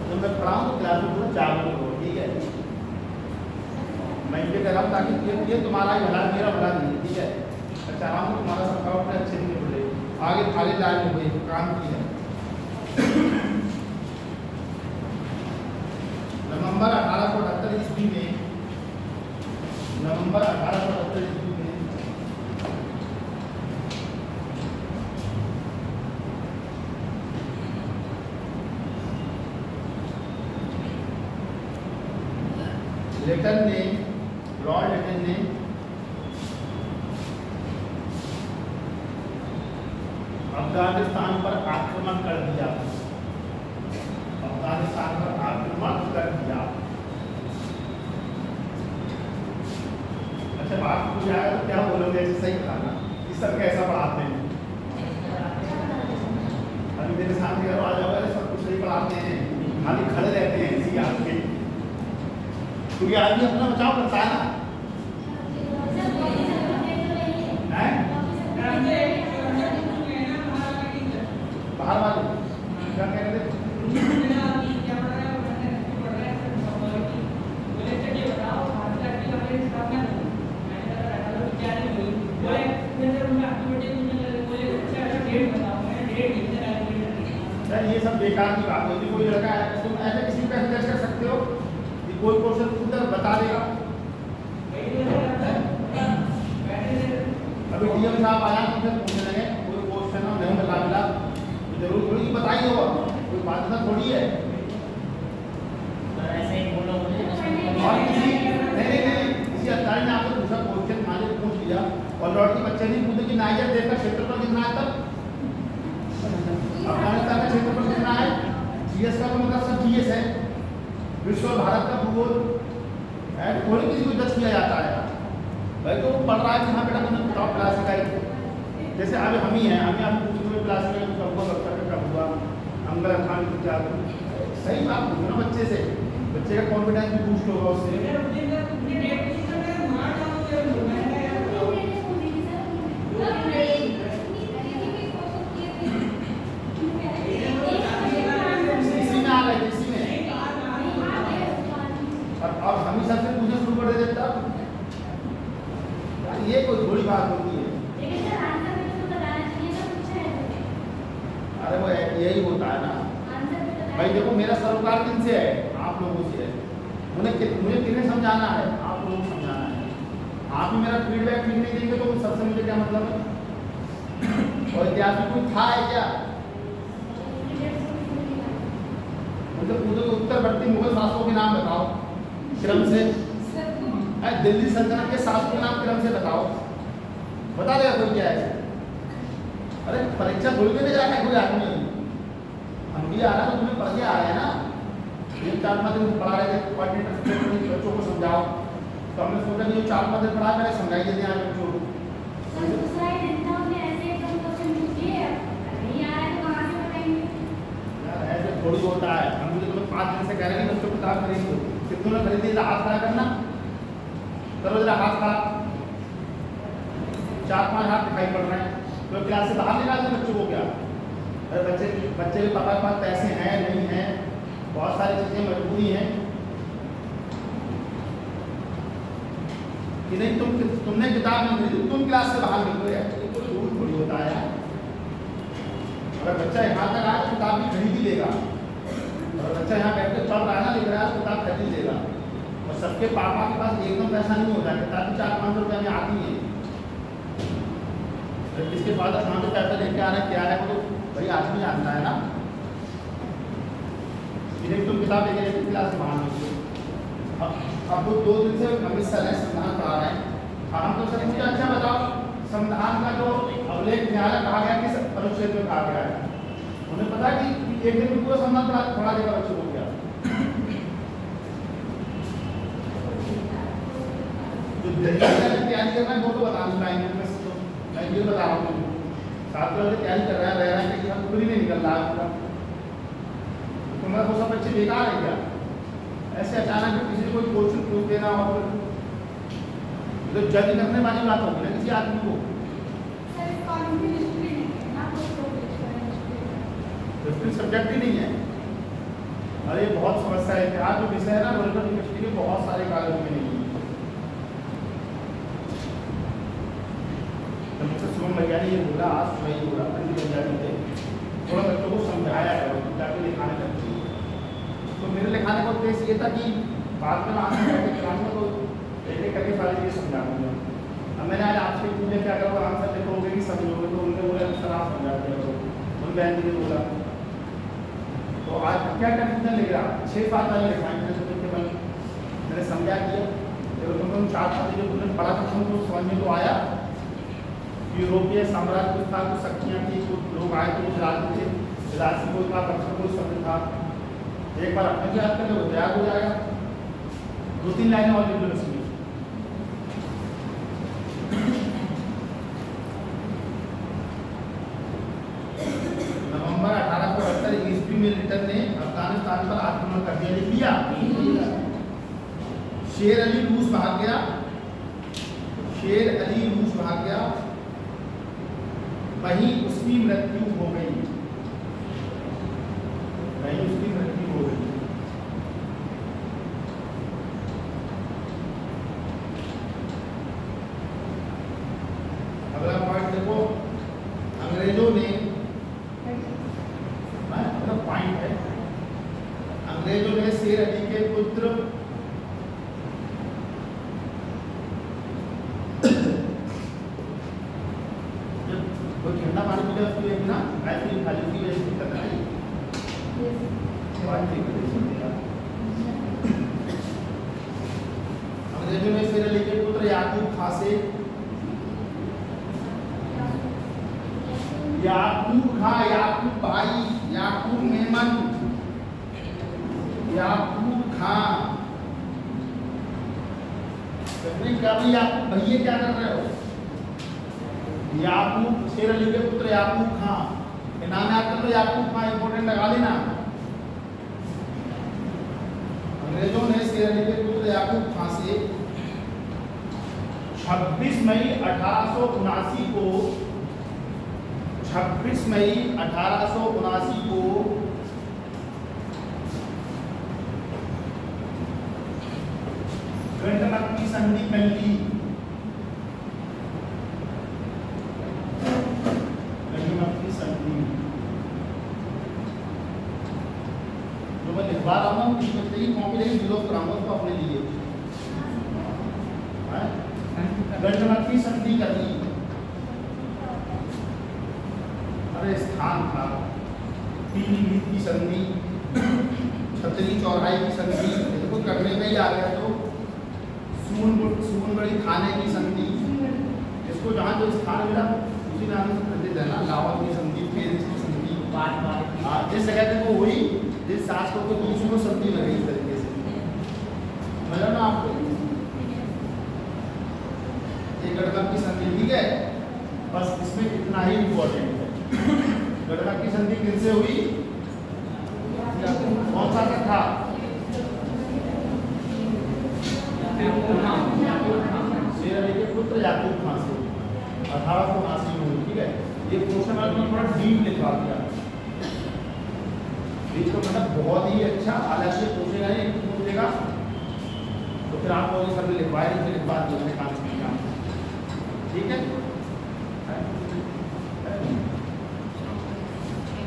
जब मैं पढ़ाऊँ तो क्लास में पूरा जागरूक हो, ठीक है। मैं ये कह रहा हूँ ताकि ये तुम्हारा ही भला, मेरा भला नहीं है, ठीक है। अच्छा रहा हूँ तुम्हारा सबका अपने अच्छे से निकले, आगे खाली लाइन हो गई काम की है। नवंबर 1878 ईस्वी में, नवंबर 1878 ईस्वी में लेटन ने, लॉर्ड लेटन ने अफगानिस्तान पर आक्रमण कर दिया, अफगानिस्तान पर आक्रमण कर दिया। अच्छा बात पूछ आया तो क्या बोलोगे, ऐसे सही बताना कि सर कैसा पढ़ाते हैं। अभी मेरे सामने आ जाओगे, सब कुछ सही पढ़ाते हैं, खाली खड़े रहते हैं इसी आपके, क्योंकि आदमी अपना बचाव करता है ना। बाहर वाले क्या कह रहे थे? ये सब बेकार की बात होती है। कोई लड़का है, तुम ऐसे किसी पे टेस्ट कर सकते हो कि कोई क्वेश्चन खुद बता देगा। अभी डीएम साहब आया तो फिर पूछने लगे कोई क्वेश्चन नहीं बता मिला तो जरूर थोड़ी बताइए, होगा कोई बात ना थोड़ी है। ऐसे ही बोलो मुझे और किसी किसी अधिकारी ने आपसे पूछा क्वेश्चन, मान लीजिए पूछ लिया और लॉर्ड के बच्चे ने पूछा कि नाइजर देश का क्षेत्रफल कितना है, तब अफगानिस्तान का क्षेत्रफल कितना है, जीएस का मतलब सब जीएस है, विश्व और भारत का भूगोल है, थोड़ी किसी को जज किया जाता है भाई। तो पढ़ रहा है कि हाँ बेटा तुमने टॉप क्लास का ही, जैसे अभी हम ही हैं, हमें आप पूछ रहे क्लास में कब हुआ, कब हुआ, अंगल खान क्या, सही बात पूछो ना बच्चे से, बच्चे का कॉन्फिडेंस भी बूस्ट होगा उससे। और हम ही सबसे पूछना शुरू कर देते तब ये कोई थोड़ी बात होती है। अरे वो यही होता है ना भाई। देखो मेरा सरोकार किनसे है, आप लोगों से है। मुझे किन्हें समझाना है, आप लोगों को समझाना है। आप ही मेरा फीडबैक ठीक नहीं देंगे तो सबसे मुझे क्या मतलब है। और इतिहास में कोई था है क्या, मुझे पूछो उत्तरवर्ती मुगल शासकों के नाम बताओ क्रम से, दिल्ली सल्तनत के शासकों के नाम क्रम से बताओ, बता देगा कोई क्या है। अरे परीक्षा थोड़ी देने जाता है कोई आदमी, हम भी आ रहा है तो तुम्हें पढ़ के आ रहे हैं ना। 4-5 दिन पढ़ा रहे थे कोऑर्डिनेटर बच्चों को समझाओ, तो हमने सोचा कि 4-5 दिन पढ़ा मैंने समझाई देते हैं बच्चों को। ऐसे थोड़ी होता है। हम मुझे तुम्हें 5 दिन से कह रहे हैं बच्चों को किताब खरीद दो, कितनों ने खरीदी, हाथ खड़ा करना, करो जरा हाथ खड़ा। 4-5 हाथ दिखाई पड़ रहे हैं, तो क्लास से बाहर निकाल दो बच्चों को। क्या अरे बच्चे के पापा के पास पैसे हैं नहीं हैं, बहुत सारी चीज़ें मजबूरी हैं कि नहीं। तुमने किताब नहीं खरीदी, तुम क्लास से बाहर निकलो यार, ये कोई रूल थोड़ी होता है यार। अगर बच्चा यहाँ तक आए किताब भी खरीद ही लेगा, और बच्चा यहाँ बैठ कर पढ़ रहा है ना, लिख रहा है, किताब खरीद लेगा। और सबके पापा के पास एकदम पैसा नहीं होता है, किताब 400-500 रुपये में आती है। किसके पास कहाँ से पैसा लेके आ रहे हैं क्या है वो तो भाई आदमी जानता है ना। इन्हें तुम किताब लेके क्लास में बाहर निकलो। अब वो 2 दिन से अमित सर है संविधान पढ़ा रहे हैं। हम तो सर मुझे अच्छा बताओ संविधान का जो अवलेख न्यायालय कहा गया किस अनुच्छेद में कहा गया है, उन्हें पता है कि एक दिन में पूरा संविधान पढ़ा देगा बच्चों को क्या। जो तैयारी करना है वो तो बता नहीं पाएंगे, मैं ये बता रहा हूँ। छात्र तैयारी कर रहा है, रह रहा है कि हम पूरी नहीं निकल रहा है पूरा। तुम मगर वो सब बच्चे बेकार है क्या? ऐसे अचानक किसी को कोई क्वेश्चन पूछ देना और तो जज करने वाली बात होगी ना किसी आदमी को। सब्जेक्ट ही नहीं है। और ये बहुत समस्या है। आज जो विषय है ना वर्ल्ड यूनिवर्सिटी के बहुत सारे कॉलेज में नहीं है। मुझसे शुभम भैया ने ये बोला, आज सुबह ही बोला पंडित पंजाबी थे, थोड़ा बच्चों को समझाया करो ताकि लिखाने का चाहिए। तो मेरे लिखाने का उद्देश्य ये था कि बाद में आने वाले को एक एक करके सारी चीज़ समझा दूँगा। अब मैंने आज आपसे पूछा क्या करो आंसर लिखोगे कि समझोगे, तो उन्होंने बोला सर आप समझाते हो। उन बहन जी ने बोला तो आज क्या कंफ्यूजन लिख रहा 6 बात वाले लिखाएंगे मैंने समझा दिया। फिर उन्होंने 4 बातें जो उन्होंने पढ़ा था उनको समझ में तो आया। यूरोपीय साम्राज्य कुछ था, कुछ शक्तियाँ थी, कुछ लोग आए थे, कुछ राज्य थे, राशि कोई था, पक्षी कोई शब्द था। एक बार अपने याद कर लो याद हो जाएगा। 2-3 लाइनें और लिख लो इसमें। नवंबर 1872 ईस्वी में लिटन ने अफगानिस्तान पर आक्रमण कर दिया। लिख लिया। शेर अली रूस भाग गया। शेर अली रूस भाग गया, वहीं उसकी मृत्यु हो गई। वहीं उसकी मृत्यु हो गई। अगला पॉइंट देखो, अंग्रेजों ने पॉइंट है, अंग्रेजों ने शेर अली के पुत्र कोई ठंडा पानी पीले उसको एक ना आइसक्रीम खा ली उसकी वजह से दिक्कत आई। अंग्रेजों ने शेर अली के पुत्र याकूब खां से याकूब खां, याकूब भाई, याकूब मेमन, याकूब खां। क्या भाई याकूब भैया क्या कर रहे हो? याकूब शेर अली के पुत्र याकूब खां, नाम याद कर लो, याकूब खां इंपोर्टेंट लगा लेना। अंग्रेजों ने शेर अली के पुत्र याकूब खां से 26 मई 1879 को 26 मई 1879 को गंडक की संधि कर ली। लिखवा रहा हूँ कॉपी लेकिन विरोध कराऊंगा उसको अपने लिए। गंडक की संधि कर ली। अरे स्थान था पीलीभीत की संधि, छतरी चौराहे की संधि, देखो करने में ही आ गया। तो सूनगढ़ी थाने की संधि, इसको जहाँ जो स्थान मिला उसी नाम से प्रसिद्ध है ना, लाहौर की संधि, पेरिस की संधि। जिस जगह पे वो हुई, जिस शासकों के बीच में संधि लगी इस तरीके से, समझा ना आपको? एक गढ़वाल की संधि, ठीक है, बस इसमें इतना ही इम्पोर्टेंट है। गढ़वाल की संधि किनसे हुई? कौन सा था? शेर अली के पुत्र याकूब खां से 1879 में हुई। ठीक है, ये क्वेश्चन आज मैं थोड़ा डीप लिखवा दिया। इसको मतलब बहुत ही अच्छा अलग से पूछेगा, ये पूछेगा तो फिर आप लोग सब लिखवाए लिखवा दिए काम किया। ठीक है,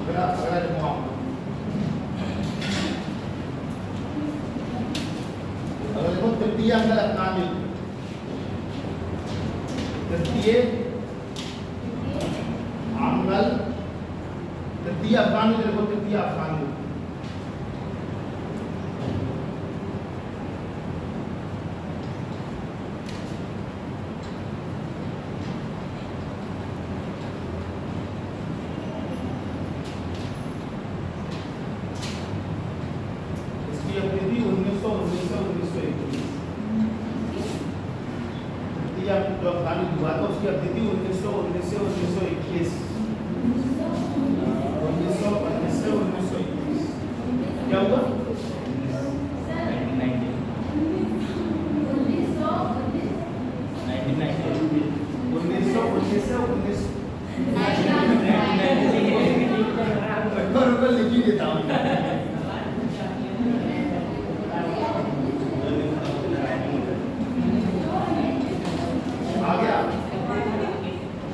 अगला लिखवाओ। अगर देखो तृतीय अंगल अपनामिल, तृतीय अंगल, तृतीय अफगान में देखो, तृतीय अफगान में इसकी अवधि 1921। तृतीय जो अफगान हुआ था उसकी अवधि 1921। क्या हुआ? 1919 लिख ही देता हूँ।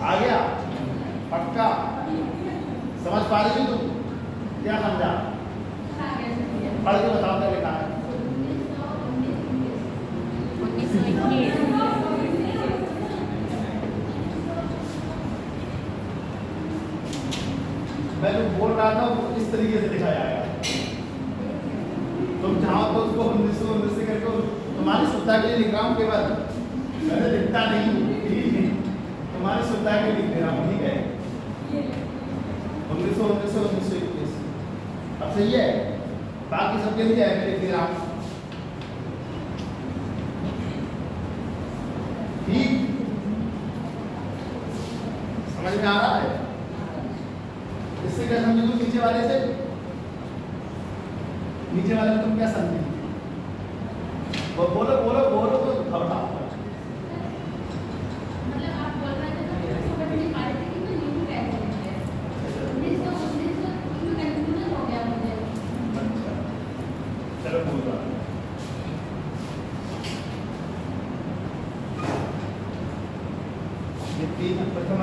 आ गया पक्का समझ पा रही तुम? क्या समझा? पढ़ के बताओ क्या लिखा है। 1921 मैं जो बोल रहा था वो इस तरीके से लिखा जाएगा। तुम चाहो तो उसको 1919 से करके तुम्हारी सुविधा के लिए लिख रहा हूँ केवल, मैंने लिखता नहीं हूँ, तुम्हारी सुविधा के लिए लिख रहा हूँ, ठीक है? 1919 अब सही है, बाकी सबके लिए है, मैं लिख रहा हूँ। ठीक, समझ में आ रहा है? इससे क्या समझे तुम नीचे वाले से? नीचे वाले में तुम क्या समझे? वो बोलो बोलो बोलो तो घबरा। मतलब आप बोल रहे थे तो समझ नहीं पा रहे थे कि मैं लिखूं कैसे। 1919 कंफ्यूजन हो गया मुझे। अच्छा चलो बोल रहा ये तीन प्रथम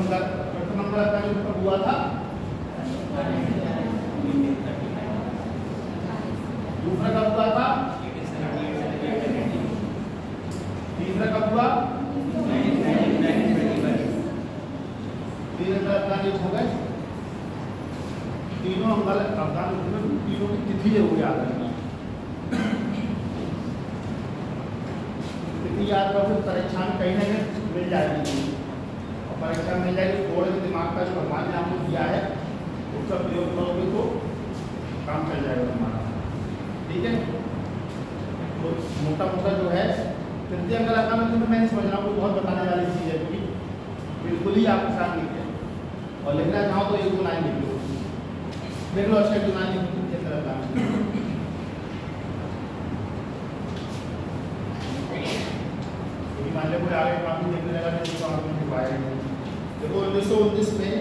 नंबर का जो कब हुआ था? दूसरा कब हुआ था? तीसरा कब हुआ? 3 अफगान युद्ध हो गए। तीनों अफगान युद्ध में तीनों की तिथि जरूर याद रखना। तिथि याद रखो, परीक्षा में कहीं ना कहीं मिल जाएगी और परीक्षा मिल जाएगी। थोड़े से दिमाग का जो भगवान ने आपको दिया है उसका प्रयोग करोगे तो काम चल जाएगा तुम्हारा, ठीक है? तो मोटा मोटा जो है तृतीय अंक लगाना में मैं नहीं समझ रहा हूँ, बहुत बताने वाली चीज़ है क्योंकि बिल्कुल ही आपके साथ लिखे और लिखना चाहो तो 1-2 लाइन लिख लो, देख लो अच्छा 1-2 लाइन लिख लो कैसा रहता है। मान लो कोई आगे काफी देखने लगा तो इसको आपने दिखाया है। देखो 1919 में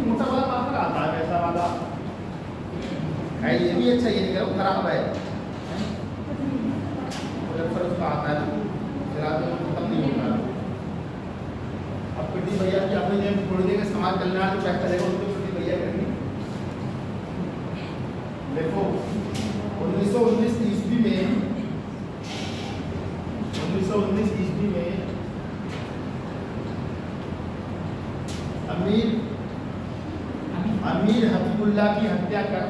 मोटा वाला पात्र आता है, वैसा वाला है, ये भी अच्छा, ये नहीं करो खराब है, फिर उसका आता है फिर आते खत्म नहीं होता। अब प्रति भैया की अपनी जब थोड़ी देर समाज कल्याण जो पैसा करेगा उसको प्रति भैया करेंगे। देखो 1919 ईस्वी में 1919 ईस्वी में अमीर हबीबुल्लाह की हत्या कर,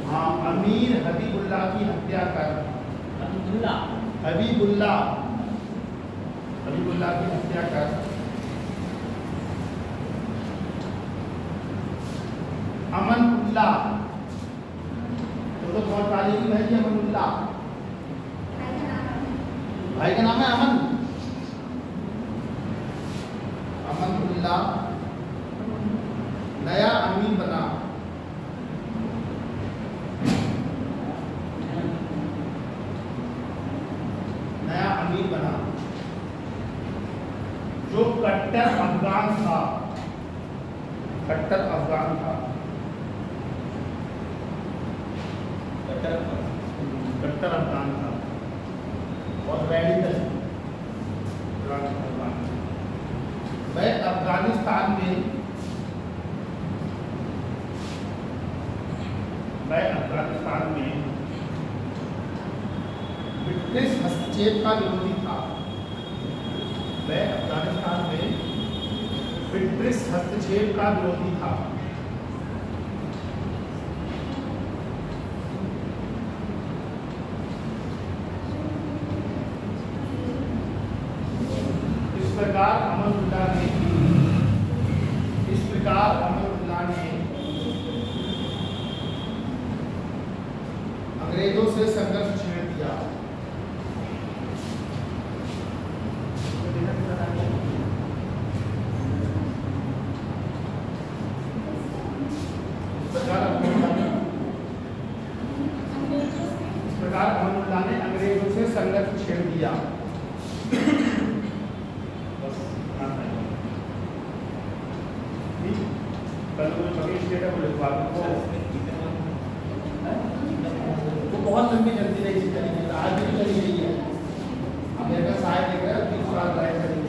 हाँ अमीर हबीबुल्लाह की हत्या कर, हबीबुल्लाह की हत्या कर अमनुल्लाह, तो बहुत ताली की भाई अमनुल्लाह, भाई का नाम है अमनुल्लाह नया अमीर बना। नया अमीर बना जो कट्टर अफगान था, कट्टर अफगान था, कट्टर अफगान था और रेडिकल वह अफगानिस्तान में ब्रिटिश हस्तक्षेप का विरोधी था। वह अफगानिस्तान में ब्रिटिश हस्तक्षेप का विरोधी था। इस प्रकार अमनुल्लाह ने अंग्रेजों से संघर्ष छेड़ दिया। प्रकार अमनुल्लाह ने अंग्रेजों से संघर्ष छेड़ दिया। बस कल वो छवि स्टेट है वो लिखवा वो बहुत लंबी चलती रही इस तरीके से, आज भी चली रही है। अमेरिका साहिब देख रहे हैं 30 साल राइट